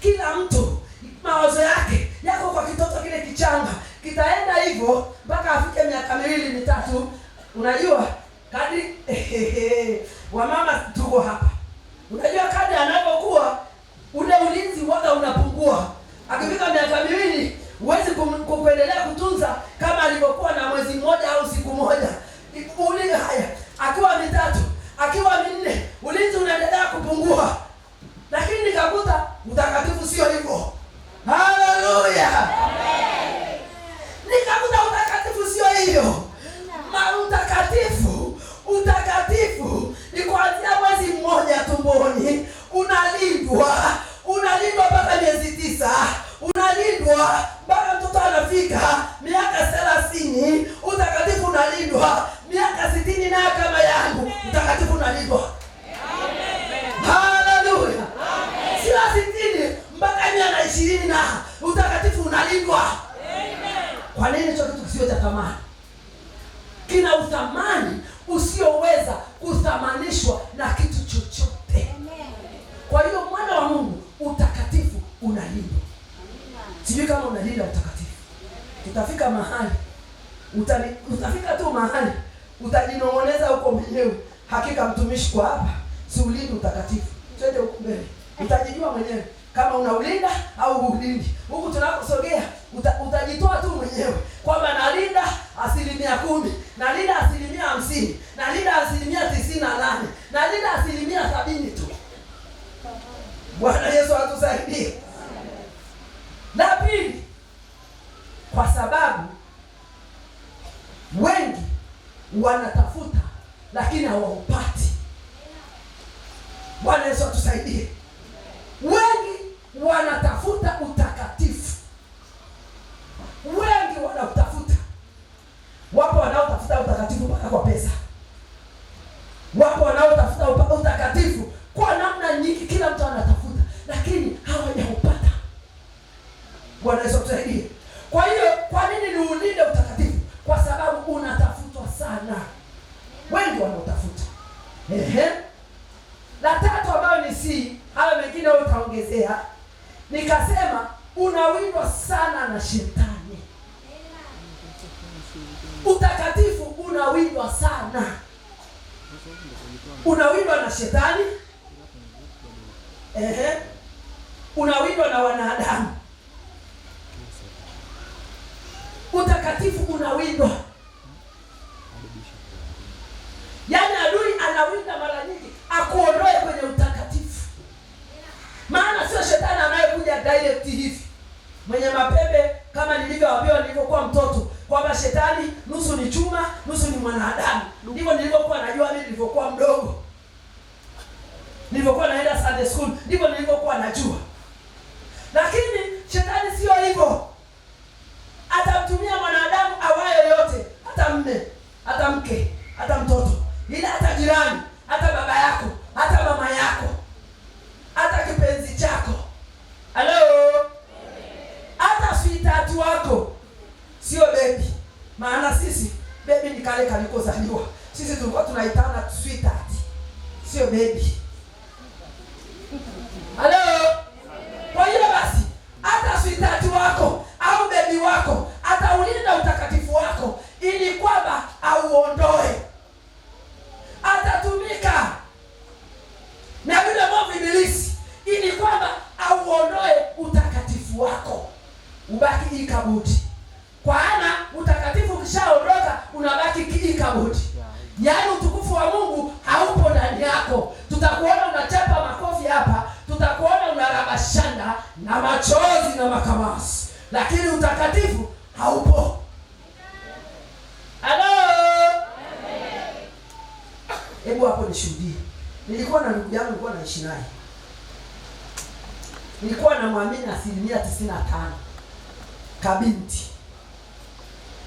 Kila mtu mawazo yake yako kwa kitoto kile kichanga. Kitaenda hivyo mpaka afike miaka 2 3. Unajua kadri wamama tuko hapa. Unajua kadri anapokuwa ule ulinzi waga unapungua. Akifika miaka 2 huwezi kuendelea kutunza kama alivyokuwa na mwezi mmoja au siku moja. Ulinzi haya akiwa 3, akiwa 4, ulinzi unaendelea kupungua. Lakini nikakuta utakatifu sio hivyo. Haleluya. Amen. Nikakuta utakatifu sio hivyo. Utakatifu ni kuanzia mwezi mmoja tumboni, unalindwa mpaka miezi 9, unalindwa mpaka mtoto anafika miaka 30. Utakatifu unalindwa miaka 60, na kama yangu utakatifu unalindwa. silaha. Utakatifu unalindwa. Kwa nini hicho kitu kisiwe cha thamani? Kina uthamani usioweza kuthamanishwa na kitu chochote. Kwa hiyo mwana wa Mungu, utakatifu unalindwa. Sijui kama unalinda utakatifu. Tutafika mahali utafika tu mahali utajinong'oneza huko mwenyewe, hakika mtumishi kwa hapa si ulindi utakatifu. Twende huko mbele, utajijua mwenyewe kama unaulinda au ulindi. Huku tunakosogea utajitoa tu mwenyewe kwamba nalinda 10%, nalinda 50%, nalinda 98%, nalinda 70% tu. Bwana Yesu atusaidie. La pili, kwa sababu wengi wanatafuta lakini hawaupati. Bwana Yesu atusaidie. Wengi wanatafuta utakatifu, wengi wanautafuta. Wapo wanaotafuta utakatifu mpaka kwa pesa, wapo wanaotafuta utakatifu kwa namna nyingi, kila mtu anatafuta lakini hawajaupata. Bwana Yesu atusaidie. Kwa hiyo kwa nini ni ulinde utakatifu? Kwa sababu unatafutwa sana, wengi wanautafuta. La tatu ambayo ni hayo mengine wewe utaongezea, nikasema unawindwa sana na shetani. Utakatifu unawindwa sana, unawindwa na shetani, unawindwa na wanadamu. Utakatifu unawindwa, yaani adui anawinda mara nyingi akuondoe kwenye utakatifu. Maana sio shetani anayekuja direct hivi mwenye mapembe, kama nilivyoambiwa nilipokuwa mtoto kwamba shetani nusu ni chuma nusu ni mwanadamu. Ndivyo nilivyokuwa najua mimi nilipokuwa mdogo, nilipokuwa naenda Sunday school, ndivyo nilivyokuwa najua. Lakini shetani sio hivyo. Atamtumia mwanadamu awaye yote, hata mme, hata mke, hata mtoto, ila hata jirani, hata baba yako, hata mama yako, hata kipenzi chako. Hello? Hata sweetheart wako. Sio baby. Maana sisi baby ni kale kalikozaliwa. Sisi tulikuwa tunaitana sweetheart. Sio baby. Hello? Kwa hiyo basi, hata sweetheart wako au baby wako ataulinda utakatifu wako ili kwamba auondoe. Atatumika na yule mwovu ibilisi ili kwamba auondoe utakatifu wako, ubaki ikabudi. Kwa maana utakatifu ukishaondoka unabaki ikabudi. Yaani utukufu wa Mungu haupo ndani yako. Tutakuona unachapa makofi hapa, tutakuona unarabashana na machozi na makamasi, lakini utakatifu haupo. Hello? Hebu hapo nishuhudie. Nilikuwa na ndugu yangu, nilikuwa naishi naye. Nilikuwa namwamini 95% kabinti.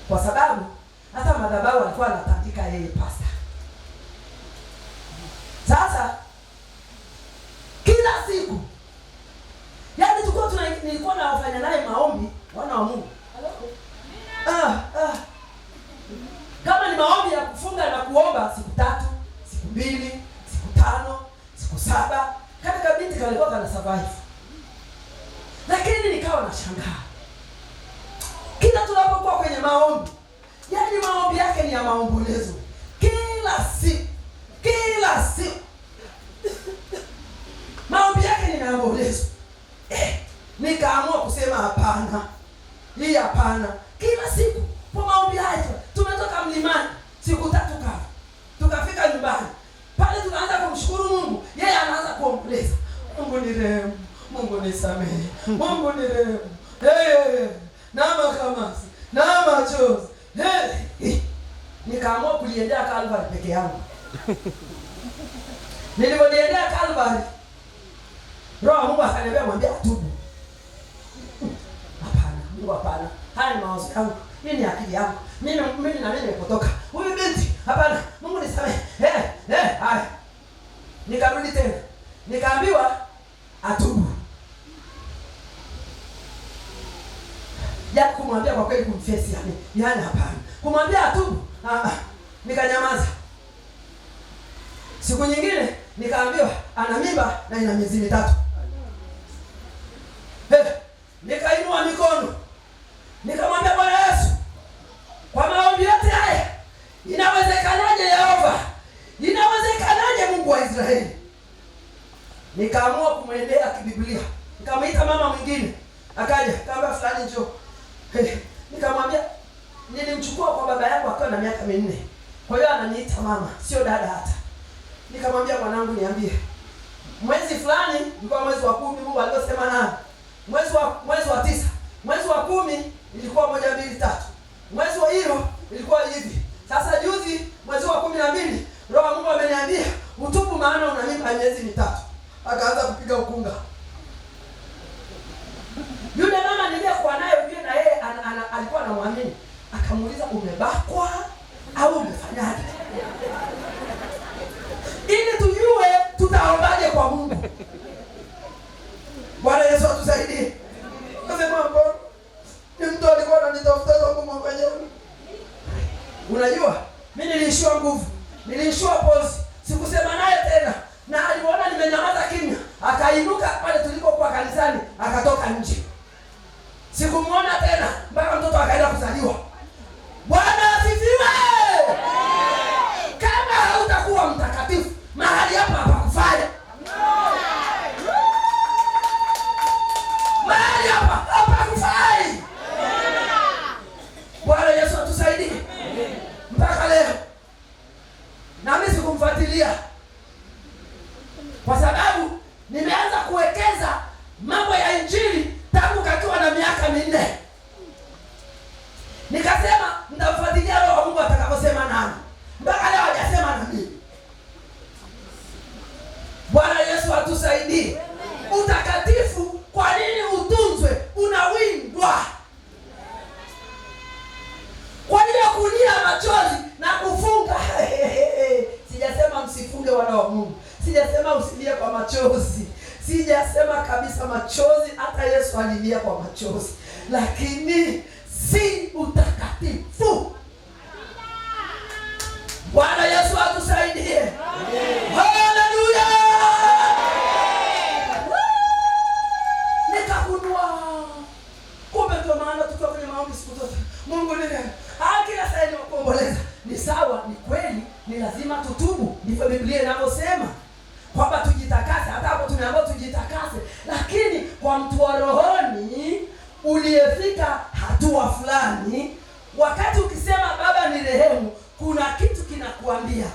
Kwa sababu hata madhabahu alikuwa anatandika yeye pasta. Sasa kila siku, yaani nilikuwa nafanya naye maombi, wana wa Mungu. Kama ni maombi ya kufunga na kuomba siku 3, siku 2, siku 5, siku 7, kama binti kalikuwa kana survive. Lakini nikawa nashangaa, kila tunapokuwa kwenye maombi, yaani maombi yake ni ya maombolezo kila siku, kila siku maombi yake ni maombolezo. Nikaamua kusema hapana, hii hapana. Kila siku kwa maombi haya, tumetoka mlimani siku 3 kama tukafika nyumbani pale, tunaanza kumshukuru Mungu, yeye anaanza kuomboleza, Mungu ni rehemu, Mungu nisamehe, Mungu ni rehemu, na makamasi na machozi. Nikaamua kuliendea Calvary peke yangu. Nilipoendea Calvary, Roho wa Mungu akaniambia mwambie atubu. Hapana, Mungu hapana. Haya ni mawazo yangu. Hii ni akili yangu. Mimi na mimi nilipotoka. Huyu binti, hapana, Mungu nisamehe. Haya. Nikarudi tena. Nikaambiwa atubu. Yaani kumwambia kwa kweli kumfesi yani hapana. Kumwambia atubu, nikanyamaza. Siku nyingine nikaambiwa ana mimba na ina miezi 3. Nikainua mikono. Nikamwambia Bwana Yesu, kwa maombi yote haya, inawezekanaje Yehova? Inawezekanaje Mungu wa Israeli? Nikaamua kumwendea kibiblia. Nikamwita mama mwingine. Akaja, kaamba fulani njoo. Nikamwambia nilimchukua kwa baba yangu akiwa na miaka 4. Kwa hiyo ananiita mama, sio dada hata. Nikamwambia mwanangu niambie. Mwezi fulani, ilikuwa mwezi wa 10 Mungu alisema nani? Mwezi wa 9. Mwezi wa 10 ilikuwa 1 2 3. Mwezi wa hilo ilikuwa hivi. Sasa juzi mwezi wa 12 Roho Mungu ameniambia utubu maana una mimba miezi 3. Akaanza kupiga ukunga. Yule mama niliyekuwa naye yule na yeye alikuwa anamwamini. Akamuuliza umebakwa au umefanyaje? Ili tujue tutaombaje kwa Mungu. Bwana Yesu atusaidie. Nasema mbona ni mtu alikuwa ananitafuta kwa Mungu mwenyewe. Unajua, mimi niliishiwa nguvu. Niliishiwa pulse. Sikusema naye tena. Na aliona nimenyamaza kimya, akainuka pale tulikokuwa kanisani, akatoka nje. Sikumuona tena mpaka mtoto akaenda kuzaliwa. Bwana asifiwe. Kama hautakuwa mtakatifu, mahali hapa hapakufanya. Mahali hapa hapakufai. Bwana Yesu atusaidie. Mpaka leo na mimi sikumfuatilia, kwa sababu nimeanza kuwekeza mambo ya injili tangu kakiwa na miaka 4. Nikasema nitafuatilia Roho wa Mungu atakaposema nani. Mpaka leo hajasema na mimi. Bwana Yesu atusaidie. Utakatifu kwa nini utunzwe? Unawindwa. Kwa nini kulia machozi na kufunga? Sijasema msifunge wana wa Mungu. Sijasema usilie kwa machozi. Sijasema kabisa machozi, hata Yesu alilia kwa machozi. Lakini si utakatifu. Bwana Yesu atusaidie. Haleluya. Nikagundua kumbe kwa maana tukiwa kwenye maombi siku zote Mungu ni kila saa ni kuomboleza. Ni sawa, ni kweli, ni lazima tutubu. Ndivyo Biblia inavyosema kwamba tujitakase. Hata hapo tumeambiwa tujitakase. Lakini kwa mtu wa rohoni uliyefika hatua fulani, wakati ukisema Baba ni rehemu, kuna kitu kinakuambia.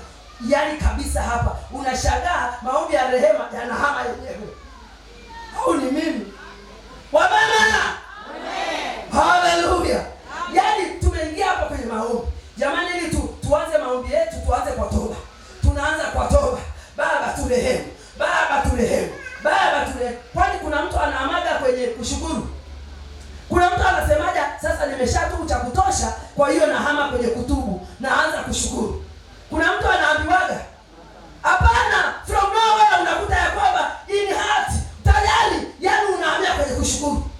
Yaani kabisa hapa unashangaa maombi ya rehema yanahama yenyewe. Au ni mimi? Wa Bwana. Amen. Haleluya. Yaani tumeingia hapa kwenye maombi. Jamani, ili tuanze maombi yetu, tuanze kwa toba. Tunaanza kwa toba. Baba turehemu. Baba turehemu. Baba turehemu. Kwani kuna mtu anaamaga kwenye kushukuru? Kuna mtu anasemaje, sasa nimeshatubu cha kutosha, kwa hiyo nahama kwenye kutubu, naanza kushukuru? Kuna mtu anaambiwaga? Hapana, from nowhere unakuta ya kwamba in heart tayari, yani unahamia kwenye kushukuru.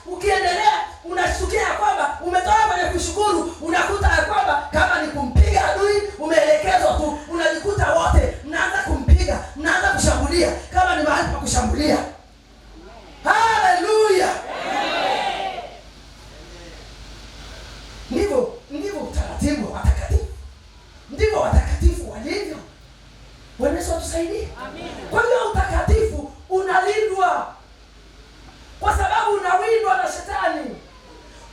Ukiendelea unashtukia kwamba umetoka kwenye kushukuru, unakuta ya kwamba kama ni kumpiga adui umeelekezwa tu, unajikuta wote mnaanza kumpiga, mnaanza kushambulia kama ni mahali pa kushambulia. Haleluya. Ndivyo utaratibu wa watakatifu. Ndivyo watakatifu walivyo. Bwana Yesu atusaidie. Amen. Kwa hiyo utakatifu unalindwa. Kwa sababu unawindwa na shetani.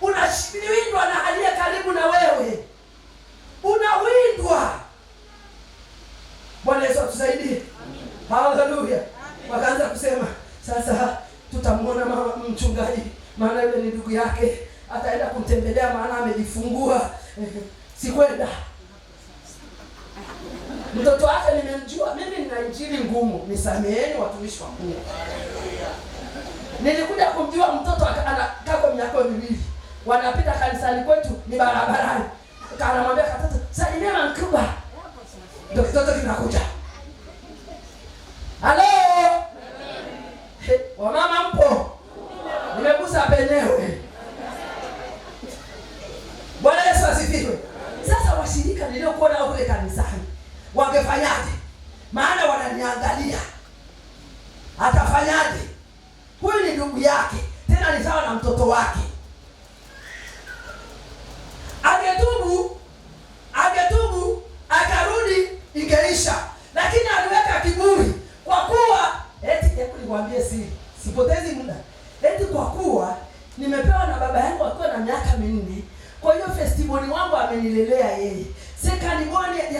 Unawindwa na aliye karibu na wewe. Unawindwa. Bwana Yesu atusaidie. Haleluya. Wakaanza kusema sasa tutamwona mama mchungaji, maana yule ni ndugu yake, ataenda kumtembelea maana amejifungua. Sikwenda. Mtoto wake nimemjua. Mimi nina injili ngumu, nisameheni watumishi wa Mungu. Nilikuja kumjua mtoto anakaa kwa miaka 2. Wanapita kanisani kwetu ni barabarani. Kanamwambia katoto, "Salimia mkubwa." Ndio kitoto kinakuja. Halo. Wamama mpo? Nimegusa maana wananiangalia. Atafanyaje? Huyu ni ndugu yake, tena ni sawa na mtoto wake. Angetubu akarudi ingeisha, lakini aliweka kiburi. Kwa kuwa hebu nikwambie siri, sipotezi muda. Kwa kuwa nimepewa na baba yangu akiwa na miaka 4, kwa hiyo festival wangu amenilelea yeye, second born, yani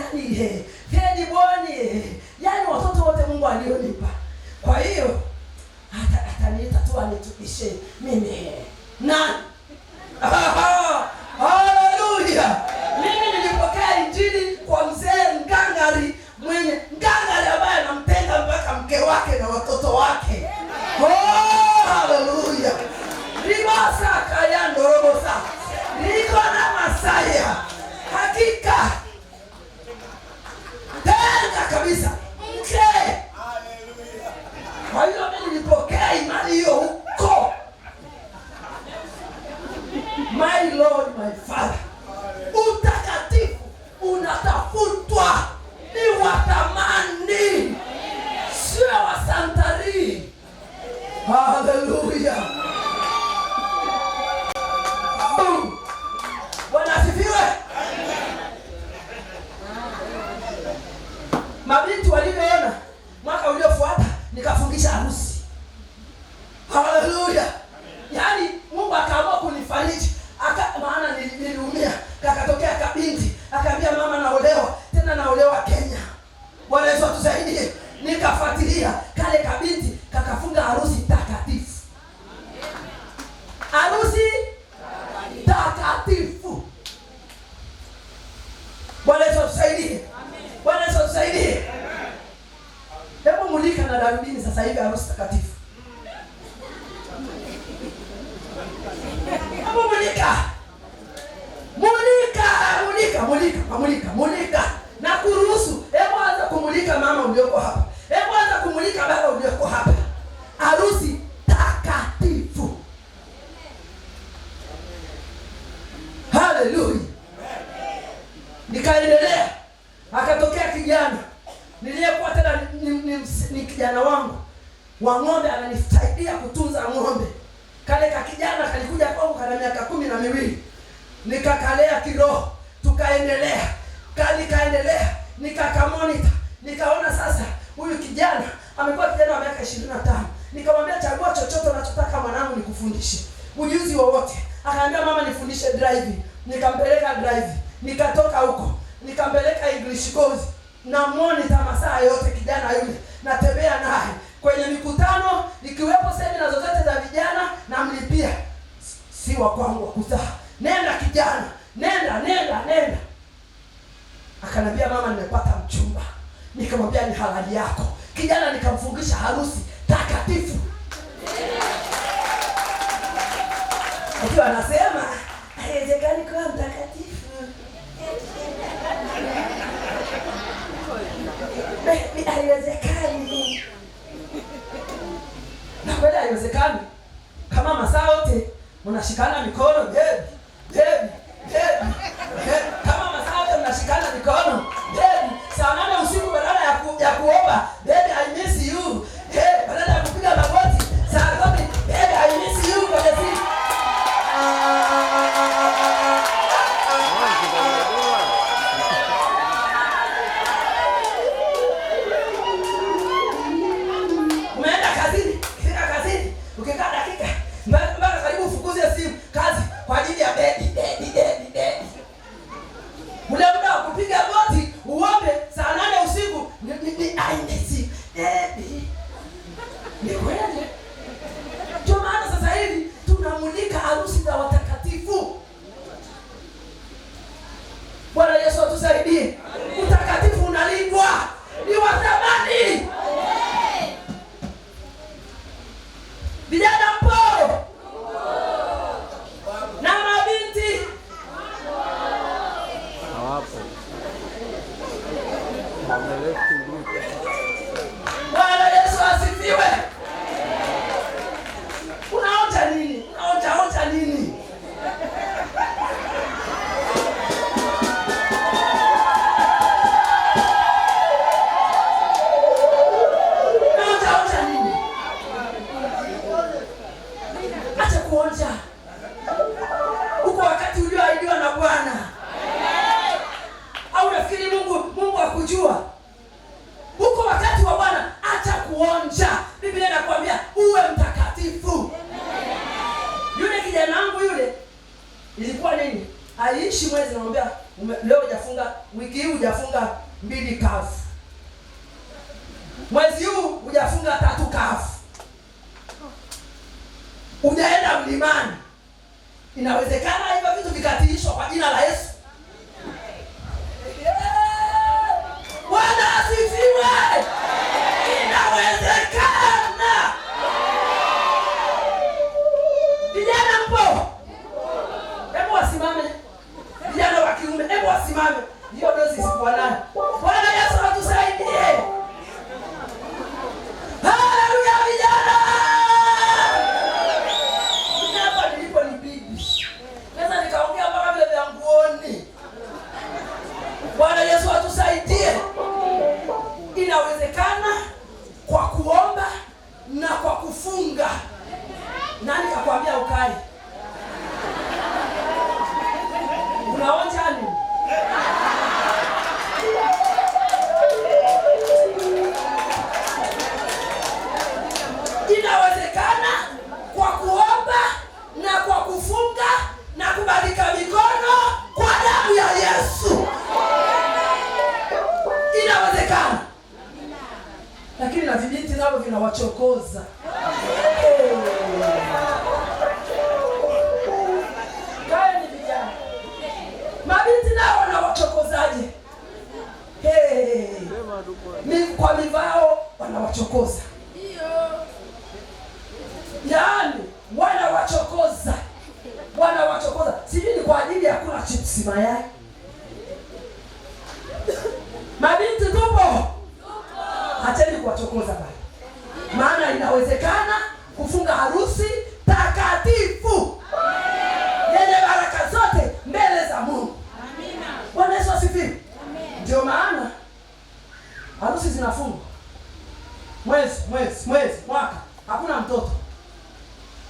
third born, yani watoto wote Mungu alionipa. Kwa hiyo ataniita tu anitupishe mimi nani. Haleluya! Mimi nilipokea injili kwa mzee ngangari, ambaye anamtenga mpaka mke wake na watoto wake. Haleluya! Libasa kayando robosa. Niko na Masaya. Hakika. Tenga kabisa. Mke. Haleluya. Kwa hiyo mimi nilipokea imani hiyo huko. My Lord, my Father. Utakatifu unatafutwa. Ni watamani. Sio wasantari. Haleluya. Bwana asifiwe. Mabinti walivyoona mwaka uliofuata nikafungisha harusi. Haleluya. Yaani Mungu akaamua kunifariji. Maana niliumia. Kakatokea kabinti, akaambia mama naolewa, tena naolewa Kenya. Bwana Yesu atusaidie. Nikafuatilia kale kabinti kakafunga harusi takatifu. Harusi takatifu. Bwana Yesu atusaidie. Bwana Yesu atusaidie. Hebu mulika na darubini sasa hivi harusi takatifu. Hebu mulika. Na kuruhusu. Hebu anza kumulika mama ulioko hapa. Hebu anza kumulika baba ulioko hapa. Harusi takatifu. Haleluya. Nikaendelea. Akatokea kijana. Niliyekuwa tena ni kijana wangu wa ng'ombe, ananisaidia kutunza ng'ombe. Kale ka kijana kalikuja kwangu kana miaka 12. Nikakalea kiroho. Tukaendelea. Nikaendelea. Nikakamonita. Nikaona sasa huyu kijana amekuwa kijana wa miaka 25. Nikamwambia chagua chochote unachotaka mwanangu nikufundishe. Ujuzi wowote. Akaambia mama nifundishe driving. Nikampeleka driving. Nikatoka huko. Nikampeleka English course. Na monitor masaa yote kijana yule. Natembea naye kwenye mikutano, ikiwepo semina zozote za vijana na mlipia. Si wa kwangu wa kuzaa. Nenda kijana. Nenda. Akanambia mama nimepata mchumba. Nikamwambia ni halali yako. Kijana nikamfungisha harusi takatifu. Akiwa anasema haiwezekani kuwa mtakatifu. Haiwezekani. Na kweli haiwezekani. Kama masaa yote mnashikana mikono, baby. Kama masaa yote mnashikana mikono, baby. Saa 8 usiku badala ya kuomba, baby I miss you. Badala ya kupiga magoti, saa 10, baby I miss you kwa siku. Umeenda kazini, fika kazini, ukikaa dakika mpaka karibu ufukuze simu kazi kwa ajili ya baby. Ule muda wa kupiga goti uombe saa 8 usiku I miss you. Ni kweli. Ndio maana sasa hivi tunamulika harusi za watakatifu. Bwana Yesu atusaidie. Utakatifu unalindwa. Ni wa thamani. Vijana mpo. Na mabinti. Hawapo. Bwana Yesu asifiwe. Aishi mwezi naambia leo hujafunga, wiki hii hujafunga 2 kafu. Mwezi huu hujafunga 3 kafu. Unaenda mlimani. Inawezekana hivyo vitu vikatiishwa kwa jina la Yesu. Bwana asifiwe. Inawezekana. Vijana mpo? Hebu wasimame. Vijana wa kiume, hebu wasimame. Hiyo dozi sikuwa nayo. Bwana Yesu atusaidie. Haleluya vijana. Hapa nilipo ni bibi. Sasa nikaongea mpaka vile vya nguoni. Bwana Yesu atusaidie. Inawezekana kwa kuomba na kwa kufunga. Nani kakwambia ukai? Unaonja nini? Inawezekana kwa kuomba na kwa kufunga na kubarika mikono kwa damu ya Yesu. Inawezekana. Lakini na vibinti nao vinawachokoza. Kaeni vijana. Mabinti nao wanawachokozaje? Kwa mivao wanawachokoza. Yaani wanawachokoza. Wanawachokoza. Sijui ni kwa ajili ya kula chips mayai. Mabinti tupo. Acheni kuwachokoza bali. Maana inawezekana kufunga harusi takatifu. Yenye baraka zote mbele za Mungu. Amina. Bwana Yesu asifiwe. Ndio maana harusi zinafungwa. Mwezi, mwaka. Hakuna mtoto.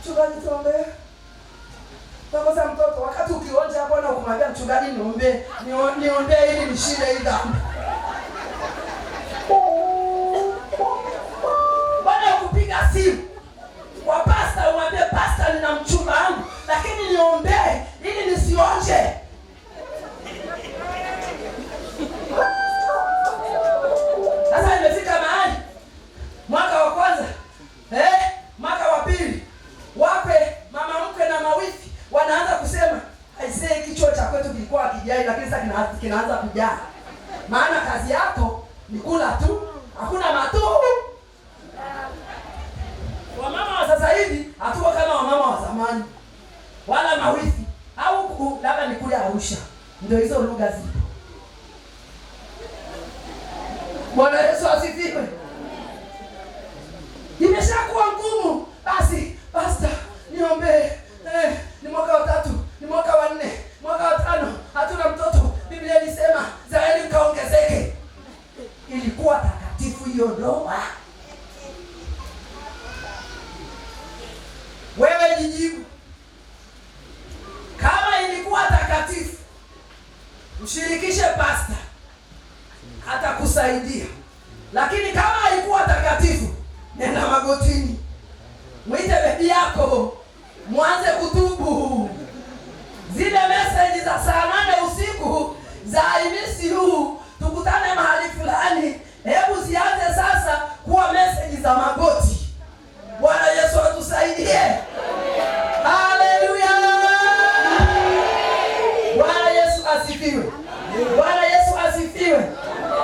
Mchungaji tuombe. Takosa mtoto wakati ukionja hapo na kumwambia mchungaji niombe ili nishinde hii dhambi. Bwana kupiga simu kwa pastor umwambie pastor nina mchumba wangu lakini niombe ili nisionje. Sasa imefika mahali mwaka wa kwanza mwaka wa pili wape mama mkwe na mawifi wanaanza kusema aisee kichwa cha kwetu kilikuwa kijai lakini sasa kinaanza kujaa. Maana kazi yako ni kula tu, hakuna matu. Wamama wa sasa hivi hatuko kama wamama wa zamani. Wala mawifi au labda ni kule Arusha. Ndio hizo lugha zipo. Bwana Yesu asifiwe. Imeshakuwa ngumu. Basi, pastor, niombe. Ni mwaka wa 3, ni mwaka wa 4, mwaka wa 5, hatuna mtoto. Biblia ilisema zaeni mkaongezeke. Ilikuwa takatifu hiyo ndoa. Wewe jijibu. Kama ilikuwa takatifu, mshirikishe pastor. Atakusaidia. Lakini kama haikuwa takatifu, nenda magotini. Mwite bibi yako. Mwanze kutubu. Zile message za saa 8 usiku za IMCU tukutane mahali fulani. Hebu zianze sasa kuwa message za magoti. Bwana Yesu atusaidie. Haleluya. Bwana Yesu asifiwe. Bwana Yesu asifiwe.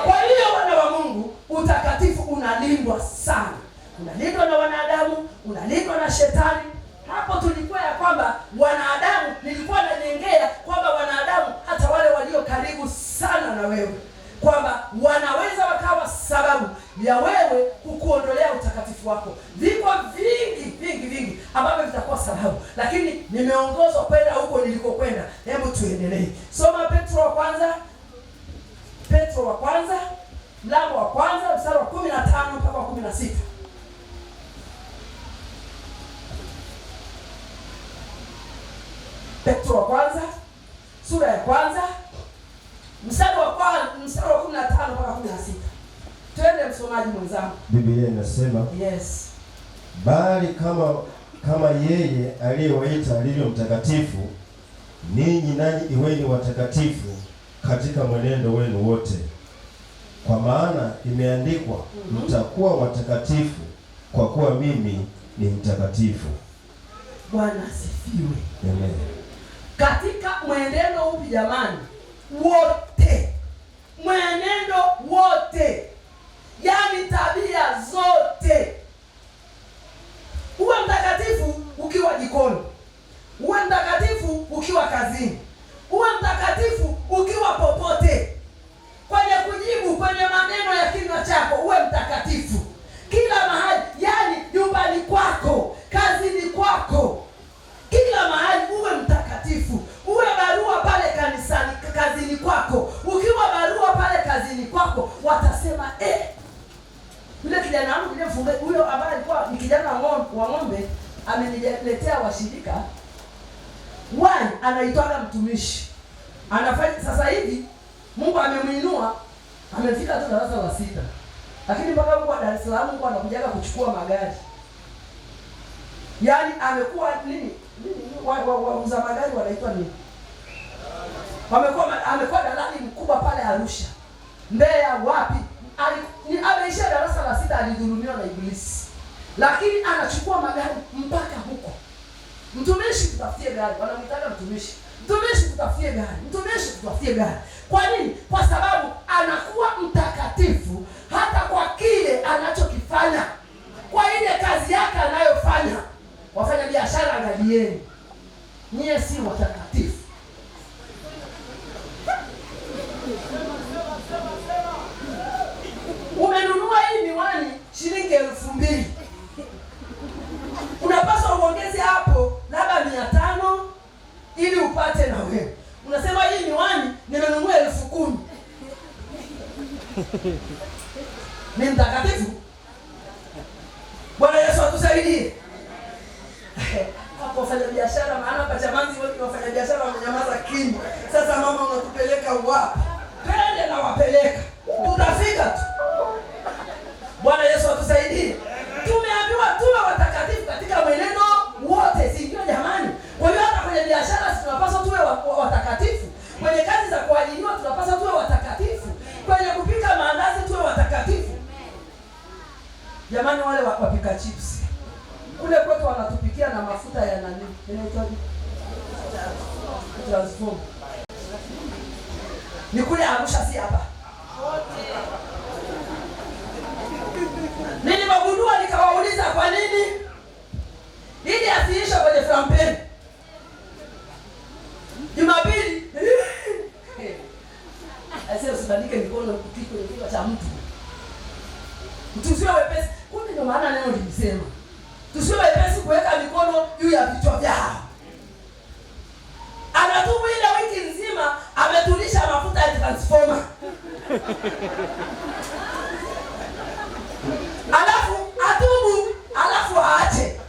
Kwa hiyo wana wa Mungu, utakatifu unalindwa sana. Unalindwa na wanadamu, unalindwa na shetani. Hapo tulikuwa ya kwamba wanadamu, nilikuwa najengea kwamba wanadamu hata wale walio karibu sana na wewe, kwamba wanaweza wakawa sababu ya wewe kukuondolea utakatifu wako. Viko vingi ambavyo vitakuwa sababu, lakini nimeongozwa kwenda huko nilikokwenda. Hebu tuendelee. Soma Petro wa kwanza mlango wa kwanza mstari wa 15 mpaka wa 16. Petro wa kwanza sura ya kwanza mstari wa 15 mpaka 16. Twende msomaji mwenzangu. Biblia inasema, yes, bali kama yeye aliyewaita alivyo mtakatifu, ninyi nanyi iweni watakatifu katika mwenendo wenu wote, kwa maana imeandikwa, mtakuwa watakatifu kwa kuwa mimi ni mtakatifu. Bwana asifiwe. Amen. Katika mwenendo upi jamani? Wote. Mwenendo wote, yaani tabia zote. Uwe mtakatifu ukiwa jikoni, uwe mtakatifu ukiwa kazini, uwe mtakatifu ukiwa popote, kwenye kujibu, kwenye maneno ya kinywa chako uwe mtakatifu kila mahali, yaani nyumbani kwako, kazini kwako, kila mahali uwe mtakatifu. Uwe barua pale kanisani, kazini kwako, ukiwa barua pale kazini kwako, watasema yule kijana wangu yule mfumbe, huyo ambaye alikuwa ni kijana wa ng'ombe, ameniletea washirika wani, anaitwaga mtumishi. Anafanya sasa hivi, Mungu amemuinua, amefika tu darasa la 6. Lakini mpaka huko Dar es Salaam Mungu anakujaga kuchukua magari. Yaani amekuwa nini? Wauza magari wanaitwa nini? Amekuwa dalali mkubwa pale Arusha, Mbeya, wapi? Ameisha darasa la 6, alidhulumiwa na Ibilisi. Lakini anachukua magari mpaka huko. Mtumishi, tutafutie gari. Wanamtaka mtumishi. Mtumishi, tutafutie gari. Mtumishi, tutafutie gari. Kwa nini? Kwa sababu anakuwa mtakatifu hata kwa kile anachokifanya, kwa ile kazi yake anayofanya. Wafanya biashara, angalieni, nyie si watakatifu. Umenunua hii miwani shilingi 2,000, unapaswa uongeze hapo labda 500 ili upate na wewe. Unasema hii miwani nimenunua 10,000. Ni mtakatifu? Bwana Yesu atusaidie. Hapo wafanya biashara, maana hapa Chamanzi wote wafanya biashara wamenyamaza kimya. Sasa mama, unatupeleka wapi? Twende na wapeleka, tutafika tu. Bwana Yesu atusaidie. Tumeambiwa tuwe watakatifu katika mwenendo wote, si ndio jamani? Kwa hiyo hata kwenye biashara tunapaswa tuwe watakatifu. Kwenye kazi za kuajiriwa tunapaswa tuwe watakatifu. Kwenye kupika maandazi tuwe watakatifu. Jamani, wale wapika chips kule kwetu wanatupikia na mafuta ya nani? Inaitwa transform. Ni kule Arusha, si hapa. Nilimagundua, nikawauliza kwa nini? Ili asiisha kwenye flampeni. Jumapili asio usibandike mikono kupika kwenye kichwa cha mtu. Tusiwe wepesi. Kumbe ndio maana neno lilisema tusiwe wepesi kuweka mikono juu ya vichwa vyao. Anatubu ile wiki nzima, ametulisha mafuta ya transformer. Alafu atubu, alafu aache.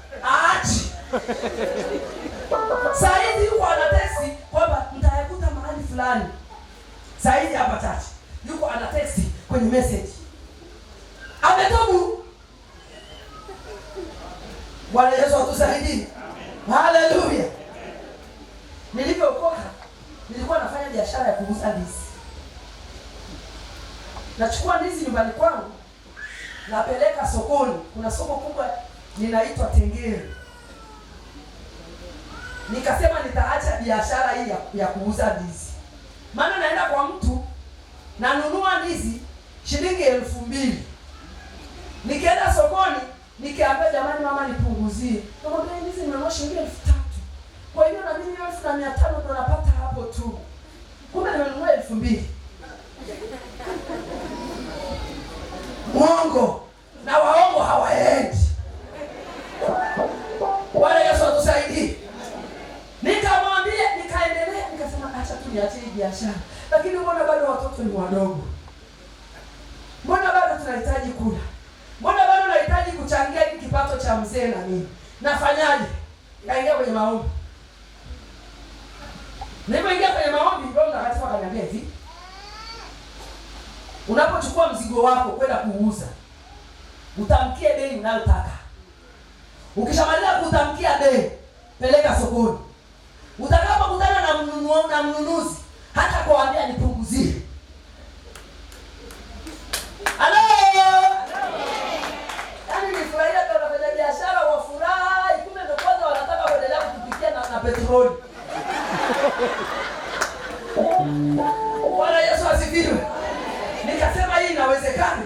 Saizi yuko anatesi kwamba mtayakuta mahali fulani. Saizi hapa chache yuko anatesi kwenye message. Ametubu. Bwana Yesu atusaidie. Haleluya. Nilipookoka nilikuwa nafanya biashara ya kuuza ndizi. Nachukua ndizi nyumbani kwangu, napeleka sokoni. Kuna soko kubwa linaitwa Tengere. Nikasema nitaacha biashara hii ya kuuza ndizi. Maana naenda kwa mtu nanunua ndizi shilingi 2,000. Nikienda sokoni nikiambia jamani, mama nipunguzie. Naomba ndizi nimenunua shilingi 3,000. Kwa hiyo na mimi 1,500 ndo napata hapo tu. Kumbe nimenunua 2,000. Mwongo na waongo hawaendi. Bwana Yesu atusaidie. Nikamwambia, nikaendelea, nikasema acha tu niache hii biashara. Lakini mbona bado watoto ni wadogo? Mbona bado tunahitaji kula? Mbona bado tunahitaji kuchangia kipato cha mzee na mimi? Nafanyaje? Naingia kwenye maombi. Nilipoingia kwenye maombi, Roho Mtakatifu akaniambia hivi: unapochukua mzigo wako kwenda kuuza, utamkie bei unayotaka. Ukishamaliza kutamkia bei, peleka sokoni. Utakapokutana na na mnunuzi hata kuambia nipunguzie. Halo. Yaani nifurahia kwa wafanya biashara wa furaha, kumbe ndio kwanza wanataka kuendelea kutupikia na petroli. Bwana Yesu asifiwe. Nikasema hii inawezekana.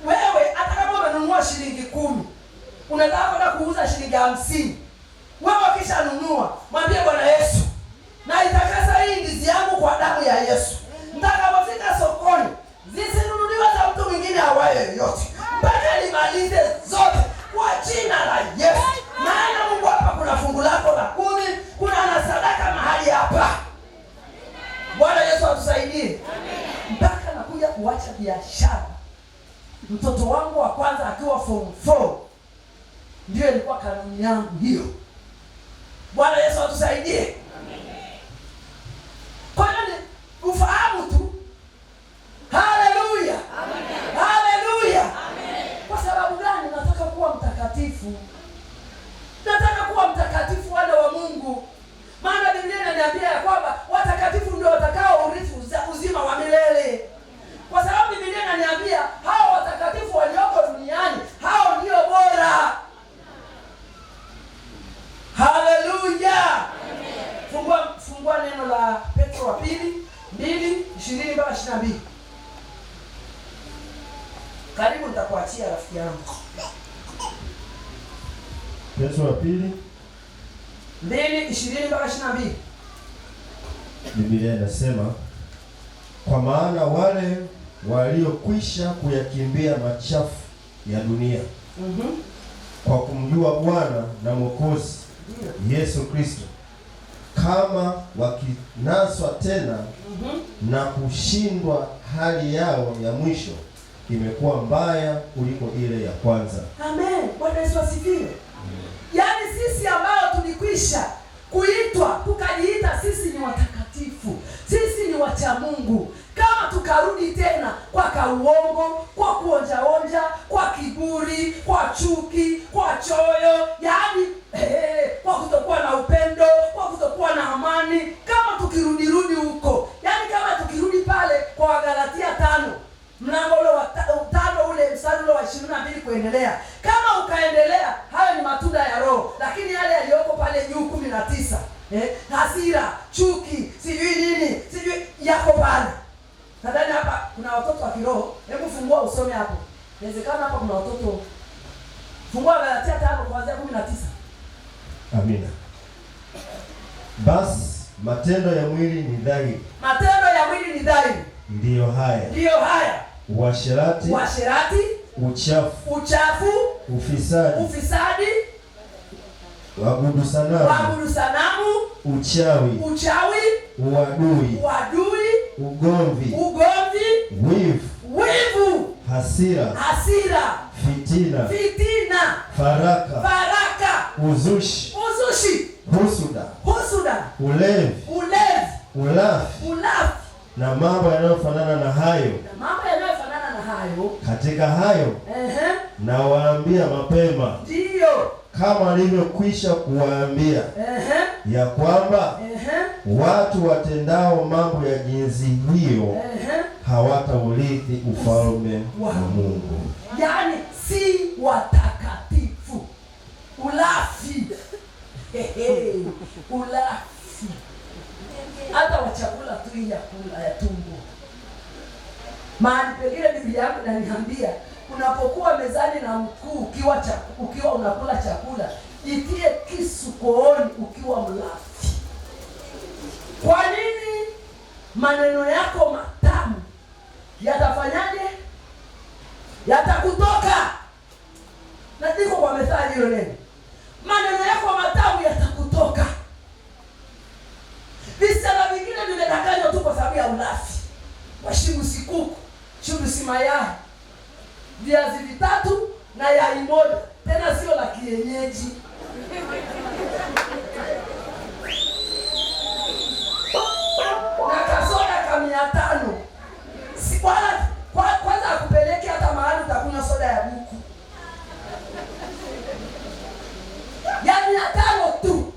Wewe hata kama unanunua shilingi 10, unataka kwenda kuuza shilingi 50. Wewe ukishanunua, mwambie Bwana Yesu, na itakasa hii ndizi yangu kwa damu ya Yesu. Nitakapofika sokoni, zisinunuliwe za mtu mwingine awaye yoyote, mpaka nimalize zote kwa jina la Yesu. Maana Mungu, hapa kuna fungu lako la 10, kuna na sadaka mahali hapa. Bwana Yesu atusaidie. Mpaka nakuja kuacha biashara. Mtoto wangu wa kwanza akiwa form 4, ndio ilikuwa kanuni yangu hiyo. Bwana Yesu atusaidie. Kwa hiyo ufahamu tu. Haleluya. Amen. Haleluya. Amen. Kwa sababu gani nataka kuwa mtakatifu? Nataka kuwa mtakatifu wana wa Mungu. Maana Biblia inaniambia ya kwamba watakatifu ndio watakao urithi uzima wa milele. Kwa sababu Biblia inaniambia hao watakatifu walioko duniani, hao ndio bora. Haleluya. Fungua neno la Petro wa pili 2:20-22. Karibu, nitakuachia rafiki yangu. Petro wa pili 2:20-22. Biblia inasema, kwa maana wale waliokwisha kuyakimbia machafu ya dunia kwa kumjua Bwana na Mwokozi Yesu Kristo, kama wakinaswa tena na kushindwa, hali yao ya mwisho imekuwa mbaya kuliko ile ya kwanza. Amen. Bwana Yesu asifiwe. Yaani sisi ambao tulikwisha kuitwa, tukajiita sisi ni watakatifu, sisi ni wacha Mungu, kama tukarudi tena kwa kauongo, kwa kuonja, kwa kiburi, kwa chuki, kwa choyo, yaani kwa kutokuwa na upendo, kwa kutokuwa na amani, kama tukirudi huko, yaani kama tukirudi pale kwa Wagalatia 5 mlango ule wa 5 ule mstari ule wa 22 kuendelea, kama ukaendelea, hayo ni matunda ya Roho, lakini yale yaliyoko pale juu 19, hasira, chuki, sijui nini, sijui yako pale. Nadhani hapa kuna watoto wa kiroho. Hebu fungua usome hapo. Inawezekana hapa kuna watoto. Fungua Galatia 5 kuanzia 19. Amina. Basi matendo ya mwili ni dhahiri. Matendo ya mwili ni dhahiri. Ndiyo haya. Uasherati, uchafu, ufisadi, waabudu sanamu, uchawi, uadui, ugomvi, wivu, hasira, fitina, faraka, uzushi, husuda, ulevi, ulafi, na mambo yanayofanana na hayo. Katika hayo nawaambia mapema, ndio kama alivyokwisha kuwaambia, ya kwamba watu watendao mambo ya jinsi hiyo hawataurithi ufalme wa Mungu. Yaani si watakatifu. Ulafi. Ulafi. Hata wa chakula tu ya kula ya tumbo. Mahali pengine Biblia yangu inaniambia unapokuwa mezani na mkuu ukiwa unakula chakula, itie kisu kooni ukiwa mlafi. Kwa nini? Maneno yako matamu yatafanyaje? Yatakutoka. Na ndiko kwa methali hilo neno. Maneno yako matamu yatakutoka. Visana vingine vimedanganywa tu kwa sababu ya ulafi. Washimu sikuku, shimu si mayai, viazi vitatu na yai moja, tena sio la kienyeji. Na kasoda ka 500. Si kwanza akupeleke hata mahali utakunywa soda ya buku. Ya 500 tu.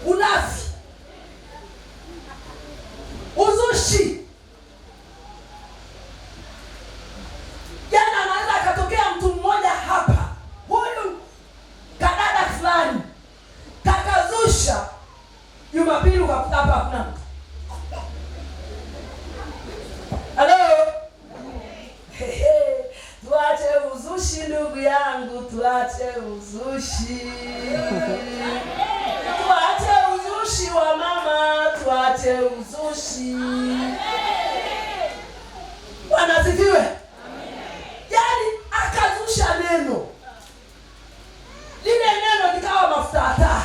Ulafi. uzushi ndugu yangu, tuache uzushi. Tuache uzushi wa mama, tuache uzushi. Bwana asifiwe. Yaani akazusha neno. Lile neno likawa mafuta taa.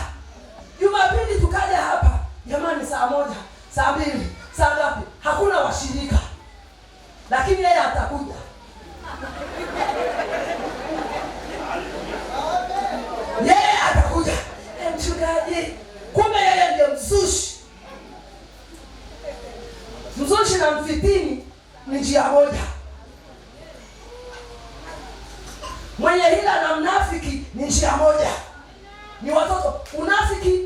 Jumapili tukaja hapa, jamani, saa 1, saa 2, saa ngapi? Hakuna washirika. Lakini yeye atakuja. Yeye atakuja. Mchungaji, kumbe yeye ndiye mzushi. Mzushi na mfitini ni njia moja. Mwenye hila na mnafiki ni njia moja. Ni watoto. Unafiki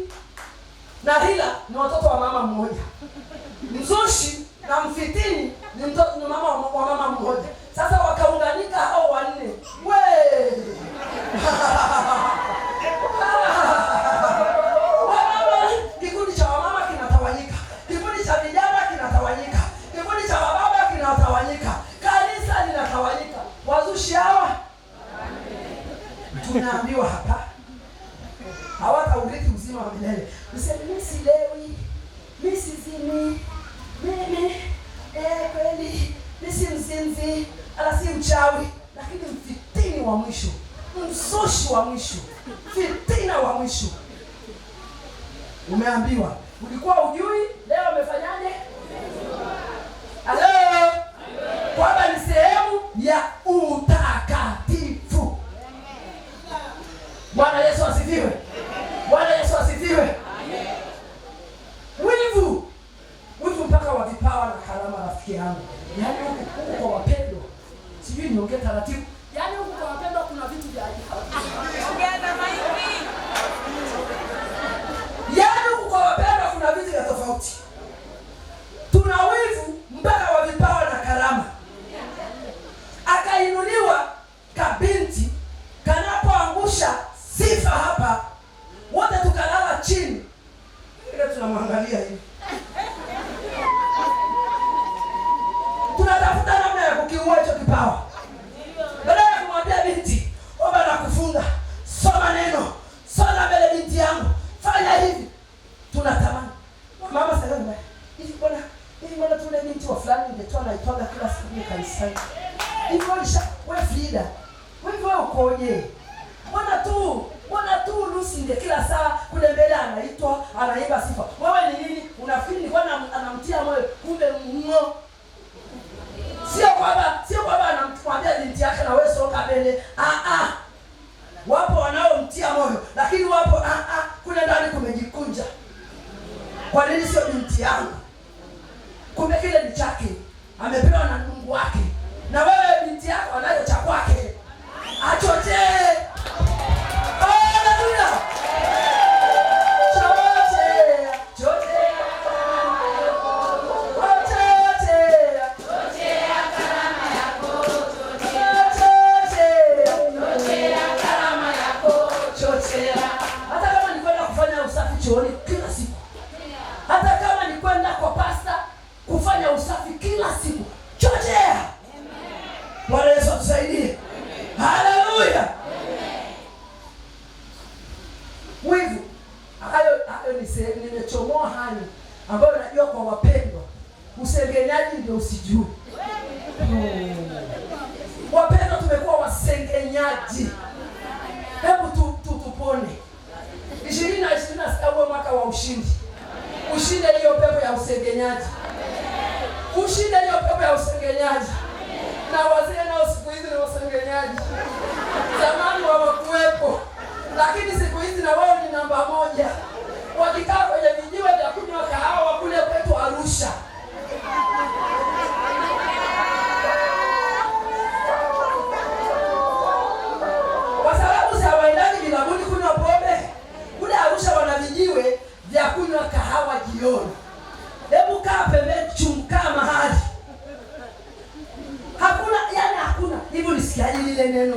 na hila ni watoto wa mama mmoja. Mzushi na mfitini ni mtoto ni mama wa mama mmoja. Sasa wakaunganika hao wanne. Kikundi cha wamama kinatawanyika. Kikundi cha vijana kinatawanyika. Kikundi cha wababa kinatawanyika. Kanisa linatawanyika. Wazushi hawa tunaambiwa hapa hawataurithi uzima wa milele. Mseme mimi silewi, mimi sizini, mimi kweli mimi si mzinzi, ala si mchawi, lakini mfitini wa mwisho, mzushi wa mwisho, fitina wa mwisho. Umeambiwa, ulikuwa ujui, leo umefanyaje? Halo, kwamba ni sehemu ya utakatifu. Bwana Yesu asifiwe. Bwana Yesu asifiwe. Wivu mpaka wa vipawa na karama, rafiki yangu. Yaani huko kwa wapendwa. Sijui niongee taratibu. Yaani huko kwa wapendwa kuna vitu vya ajabu. Ongea na maiki. Yaani huko kwa wapendwa kuna vitu vya tofauti. Tuna wivu mpaka wa vipawa na karama. Akainuliwa kabinti kanapoangusha sifa hapa, wote tukalala chini. Ile tunamwangalia hivi. Tunatafuta namna ya kukiua hicho kipawa. Badala ya kumwambia binti, omba na kufunga, soma neno, soma mbele binti yangu, fanya hivi. Tunatamani. Mama sasa hivi mbona tule binti wa fulani ndio anaitwaga kila siku ni kanisani. Hivi wewe Frida, wewe ukoje? Mbona tu Lucy ndiye kila saa kule mbele anaitwa, anaimba sifa. Wewe ni nini? Unafikiri nilikuwa anamtia moyo, kumbe mmo. Sio kwamba anamwambia binti yake na wewe soka mbele. Wapo wanaomtia moyo, lakini wapo kule ndani kumejikunja. Kwa nini sio binti yangu? Kumbe kile ni chake. Amepewa na Mungu wake. Na wewe binti yako anayo cha kwake. Achote. Haleluya. Hata kama ni kwenda kufanya usafi chooni kila siku. Hata kama ni kwenda kwa pasta kufanya usafi kila siku. Chotea. Bwana Yesu atusaidie. Haleluya. Wivu. Hayo ni sehemu nimechomoa hayo ambayo najua kwa wapendwa. Usengenyaji ndio usijue. Wapendwa tumekuwa wasengenyaji. Hebu tupone. 2026 uwe mwaka wa ushindi. Ushinde hiyo pepo ya usengenyaji. Ushinde hiyo pepo ya usengenyaji. Na wazee nao siku hizi ni wasengenyaji. Zamani hawakuwepo, lakini siku hizi na wao ni namba 1. Wakikaa kwenye vijiwe vya kunywa kahawa kule kwetu Arusha. Kwa sababu si hawaendani vilabuni kunywa pombe. Kule Arusha wana vijiwe vya kunywa kahawa jioni. Hebu kaa pembeni, chumkaa mahali. Hakuna. Hivi ulisikiaje lile neno?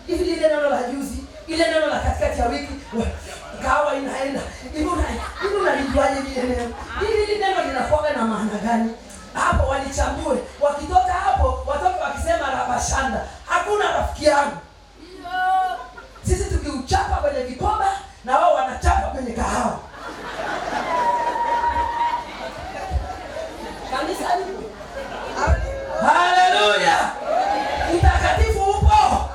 Hivi lile neno la juzi, ile neno la katikati ya wiki, kahawa inaenda. Hivi unalijuaje lile neno? Hili neno linakuwa na maana gani? Hapo walichambue. Wakitoka hapo, watoke wakisema rabashanda. hakuna rafiki yangu. Sisi tukiuchapa kwenye vikomba na wao wanachapa kwenye kahawa. Haleluya! Utakatifu upo.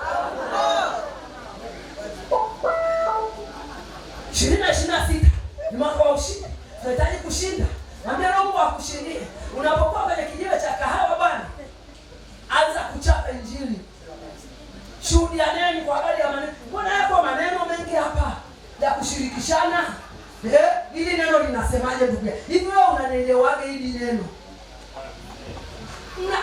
2026 ni mwaka wa ushindi. Tunahitaji kushinda. Mwambie Mungu akushindie. Unapokuwa kwenye kijiwe cha kahawa bwana, anza kuchapa injili. Shuhudianeni kwa habari ya maneno. Mbona yako maneno mengi hapa ya kushirikishana? Hili neno linasemaje ndugu? Hivi wewe unanielewaje hili neno?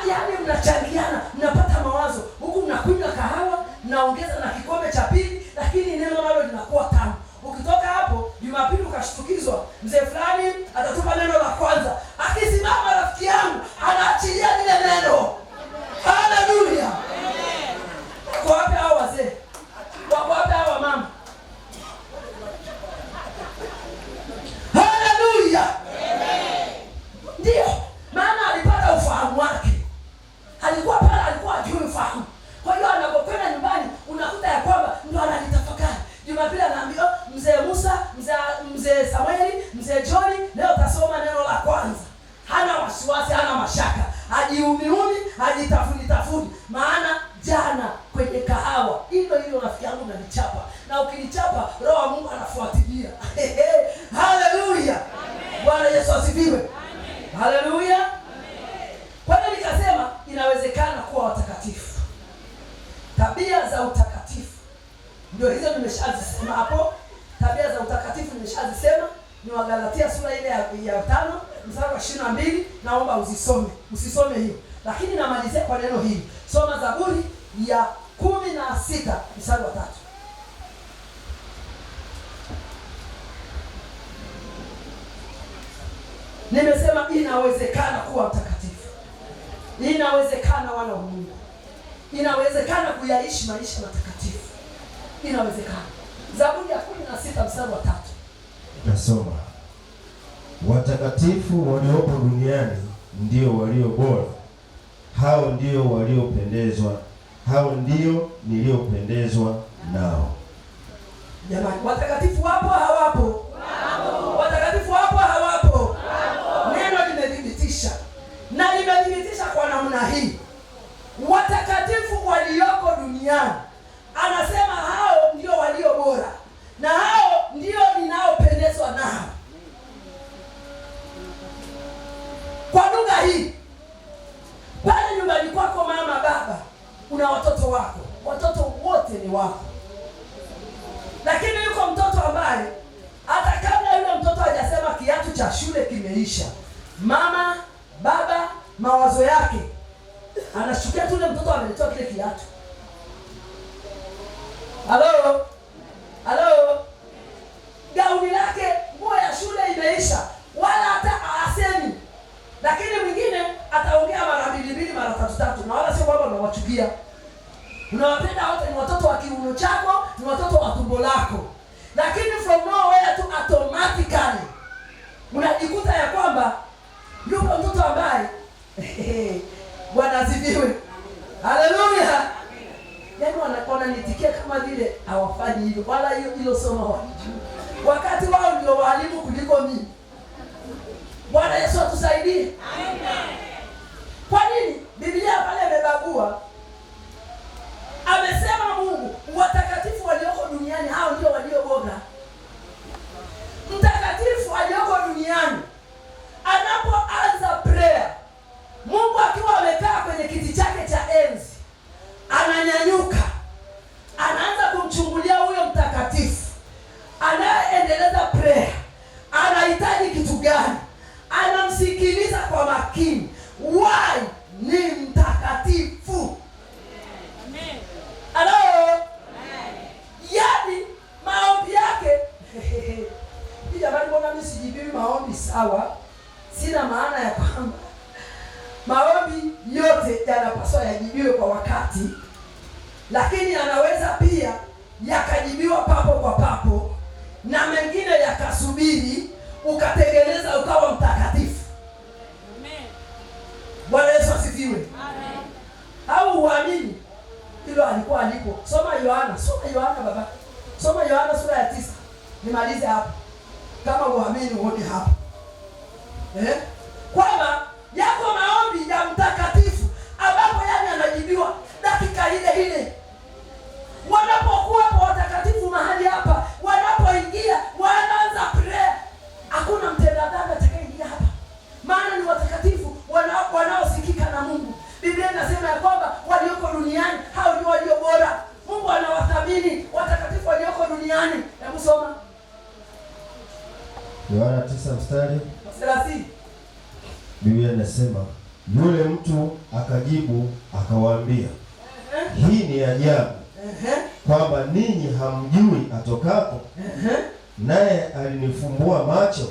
Yaani mnachangiana, mnapata mawazo. Huku mnakunywa kahawa, mnaongeza na kikombe cha pili, lakini neno nalo linakuwa tamu. Ukitoka hapo Jumapili ukashtukizwa, mzee fulani atatupa neno la kwanza. Akisimama rafiki yangu, anaachilia lile neno. Haleluya. Kwa wapi hao wazee? Kwa wapi hao mama? Haleluya. Ndio, maana alipata ufahamu wake. Alikuwa pale, alikuwa ajui ufahamu. Kwa hiyo anapokwenda nyumbani, unakuta ya kwamba ndio analitafakari. Jumapili anaambia mzee Musa, mzee Samueli, mzee John, leo tasoma neno la kwanza. Hana wasiwasi, hana mashaka. Hajiumiumi, hajitafuni. Maana jana kwenye kahawa hilo rafiki yangu unanichapa. Na ukinichapa Roho wa Mungu anafuatilia. Haleluya. Bwana Yesu asifiwe. Haleluya. Kwa hiyo nikasema inawezekana kuwa watakatifu. Tabia za utakatifu ndio hizo nimeshazisema hapo. Tabia za utakatifu nimeshazisema. Ni Wagalatia sura ile ya 5 mstari wa 22. Naomba uzisome. Usisome hiyo. Lakini namalizia kwa neno hili. Soma Zaburi ya 16 mstari wa 3. Nimesema inawezekana kuwa mtakatifu. Inawezekana wana wa Mungu. Inawezekana kuyaishi maisha matakatifu. Inawezekana. Zaburi ya 16 mstari wa 3. Nasoma. Watakatifu waliopo duniani ndio walio bora. Hao ndio waliopendezwa. Hao ndio niliopendezwa nao. Jamani, watakatifu wapo hawapo? Wapo. Watakatifu wapo hawapo? Wapo. Neno limethibitisha. Na limethibitisha kwa namna hii. Watakatifu walioko duniani, anasema hao ndio walio bora. Na hao ndio ninaopendezwa nao. Kwa lugha hii, pale nyumbani kwako mama, baba, una watoto wako. Watoto wote ni wako. Lakini yuko mtoto ambaye hata kabla yule mtoto hajasema kiatu cha shule kimeisha, mama, baba, mawazo yake anashukia tu yule mtoto ameletewa kile kiatu. Halo? Gauni lake, nguo ya shule imeisha, wala hata asemi. Lakini mwingine ataongea mara 2 mara 3, na wala sio kwamba unawachukia. Unawapenda wote, ni watoto wa kiuno chako, ni watoto wa tumbo lako. Lakini from nowhere tu automatically unajikuta ya kwamba yupo mtoto ambaye Bwana asifiwe. Haleluya. Yaani wananitikia kama vile hawafanyi hivyo, wala hilo somo hawajui. Wakati wao ndio walimu kuliko mimi. Bwana Yesu atusaidie. Amen. Kwa nini? Biblia pale imebagua. Amesema Mungu, watakatifu walioko duniani hao ndio walio bora. Mtakatifu aliyoko duniani anapoanza prayer, Mungu akiwa amekaa kwenye kiti chake cha enzi, ananyanyuka, anaanza kumchungulia huyo mtakatifu anayeendeleza prayer. Anahitaji kitu gani? Anamsikiliza kwa makini. Why? Ni mtakatifu. Amen. Hello? Amen. Yaani maombi yake jamani, mbona mimi sijibiwi maombi sawa? Sina maana ya kwamba maombi yote yanapaswa yajibiwe kwa wakati, lakini yanaweza pia yakajibiwa papo kwa papo, na mengine yakasubiri ukatengeneza ukawa mtakatifu. Amen. Bwana Yesu asifiwe. Amen. Au uamini hilo ndilo alikuwa alipo. Soma Yohana baba. Soma Yohana sura ya 9. Nimalize hapo. Kama uamini uone hapo. Kwamba yako maombi ya mtakatifu ambapo yani anajibiwa dakika ile ile. Wanapokuwa watakatifu mahali hapa, wanapoingia wanaanza prayer. Hakuna mtenda dhambi atakayeingia hapa. Maana ni watakatifu wanaosikika na Mungu. Biblia inasema ya kwamba walioko duniani hao ndio walio bora. Mungu anawathamini watakatifu walioko duniani. Hebu soma Yohana 9:30. Biblia inasema yule mtu akajibu akawaambia, hii ni ajabu kwamba ninyi hamjui atokapo, naye alinifumbua macho.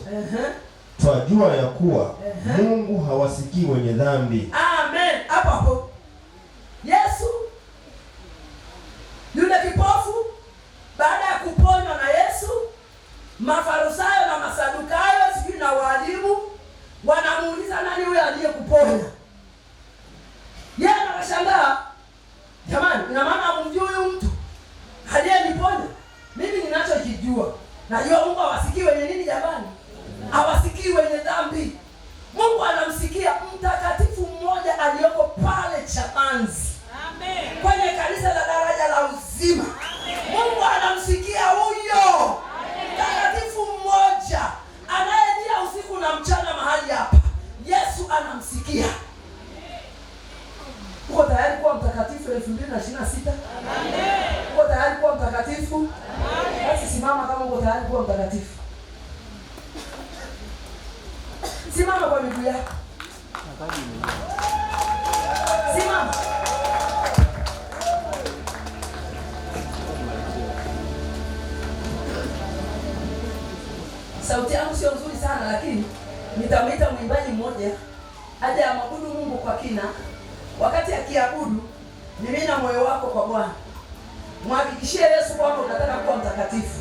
Twajua ya kuwa Mungu hawasikii wenye dhambi. Amen. Hapo Yesu yule kipofu baada ya kuponywa na Yesu, Mafarisayo na Masadukayo sijui na walimu wanamuuliza nani huyo aliyekuponya? Yeye anashangaa, jamani, ina maana hamjui huyu mtu aliyeniponya? Mimi ninachokijua, najua Mungu hawasikii wenye nini jamani? Hawasikii wenye dhambi. Mungu anamsikia mtakatifu mmoja aliyoko pale Chamanzi. Amen. Kwenye kanisa la daraja la uzima. Amen. Mungu anamsikia huyo mtakatifu mmoja anayejia usiku na mchana mahali hapa. Yesu anamsikia. Uko tayari kuwa mtakatifu 2026? Amen. Uko tayari kuwa mtakatifu? Amen. Basi simama kama uko tayari kuwa mtakatifu. Simama kwa miguu yako. Simama. Sauti yangu sio nzuri sana, lakini nitamwita mwimbaji mmoja aje amwabudu Mungu kwa kina. Wakati akiabudu, mimina moyo wako kwa Bwana. Mhakikishie Yesu kwamba unataka kuwa mtakatifu.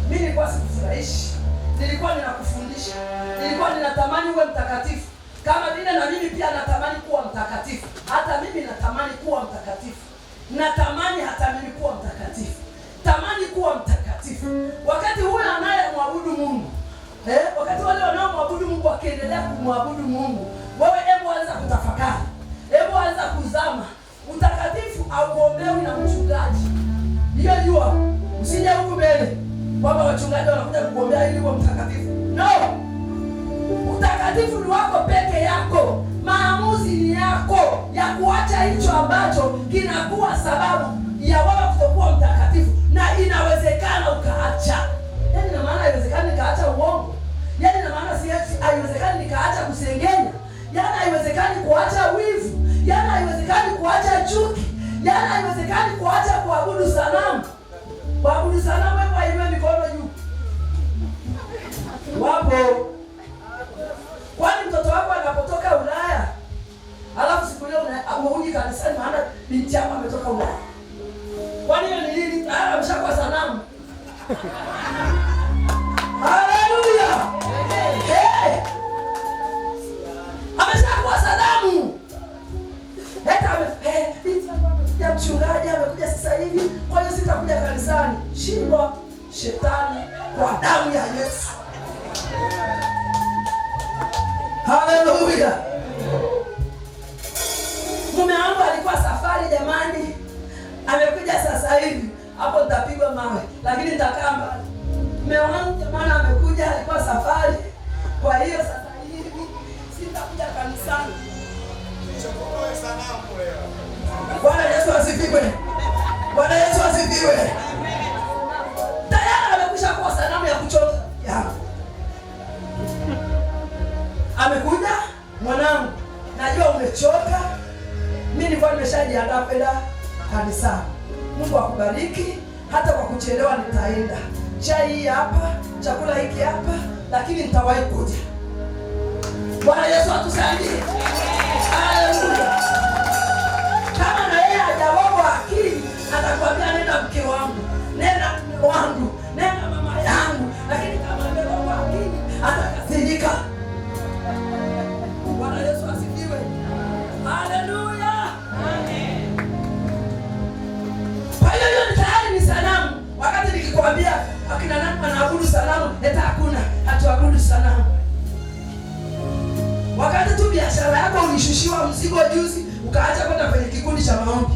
Mimi nilikuwa sikufurahishi. Nilikuwa ninakufundisha. Nilikuwa ninatamani uwe mtakatifu. Kama vile na mimi pia natamani kuwa mtakatifu. Hata mimi natamani kuwa mtakatifu. Natamani hata mimi kuwa mtakatifu. Tamani kuwa mtakatifu. Wakati huyo anayemwabudu Mungu, wakati wale wanaomwabudu Mungu wakiendelea kumwabudu Mungu, wewe hebu anza kutafakari. Hebu anza kuzama. Utakatifu hauombewi na mchungaji. Hiyo jua. Usije huku mbele kwamba wachungaji wanakuja kukuombea ili uwe mtakatifu. No. Utakatifu ni wako peke yako. Maamuzi ni yako ya kuacha hicho ambacho kinakuwa sababu ya wewe kutokuwa mtakatifu, na inawezekana ukaacha. Yaani na maana haiwezekani nikaacha uongo. Yaani na maana haiwezekani nikaacha kusengenya. Yaani haiwezekani kuacha wivu. Yaani haiwezekani kuacha chuki. Yaani haiwezekani kuacha kuabudu sanamu. Kuabudu sanamu, wewe wainue mikono juu. Wapo. Kwani mtoto wako anapotoka Ulaya, alafu siku leo unakuja kanisani maana binti yako ametoka Ulaya. Kwani hiyo ni nini? Ameshakuwa sanamu. Haleluya. Ameshakuwa sanamu. Binti ya mchungaji amekuja sasa hivi, kwa hiyo sitakuja kanisani. Shindwa shetani kwa damu ya Yesu. Haleluya. Mume wangu alikuwa safari jamani. Amekuja sasa hivi. Hapo nitapigwa mawe, lakini nitakaa mbali. Mume wangu jamani amekuja, alikuwa safari. Kwa hiyo sasa hivi sitakuja kanisani. Bwana Yesu asifiwe. Bwana Yesu asifiwe. Tayari amekwisha kuwa sanamu ya kuchonga. Amekuja, mwanangu, najua umechoka. Mimi nilikuwa nimeshajiandaa kwenda kanisani. Mungu akubariki. Hata kwa kuchelewa nitaenda. Chai hii hapa, chakula hiki hapa, lakini nitawahi kuja. Bwana Yesu atusaidie. Haleluya. Kama na yeye hajawawa akili, atakwambia nenda mke wangu, nenda mume wangu, nenda mama yangu, lakini kama amewawa akili, atakasirika. Bwana Yesu asifiwe. Haleluya. Amen. tunaabudu sanamu, hata hakuna, hatuabudu sanamu. Wakati tu biashara yako ulishushiwa mzigo juzi, ukaacha kwenda kwenye kikundi cha maombi.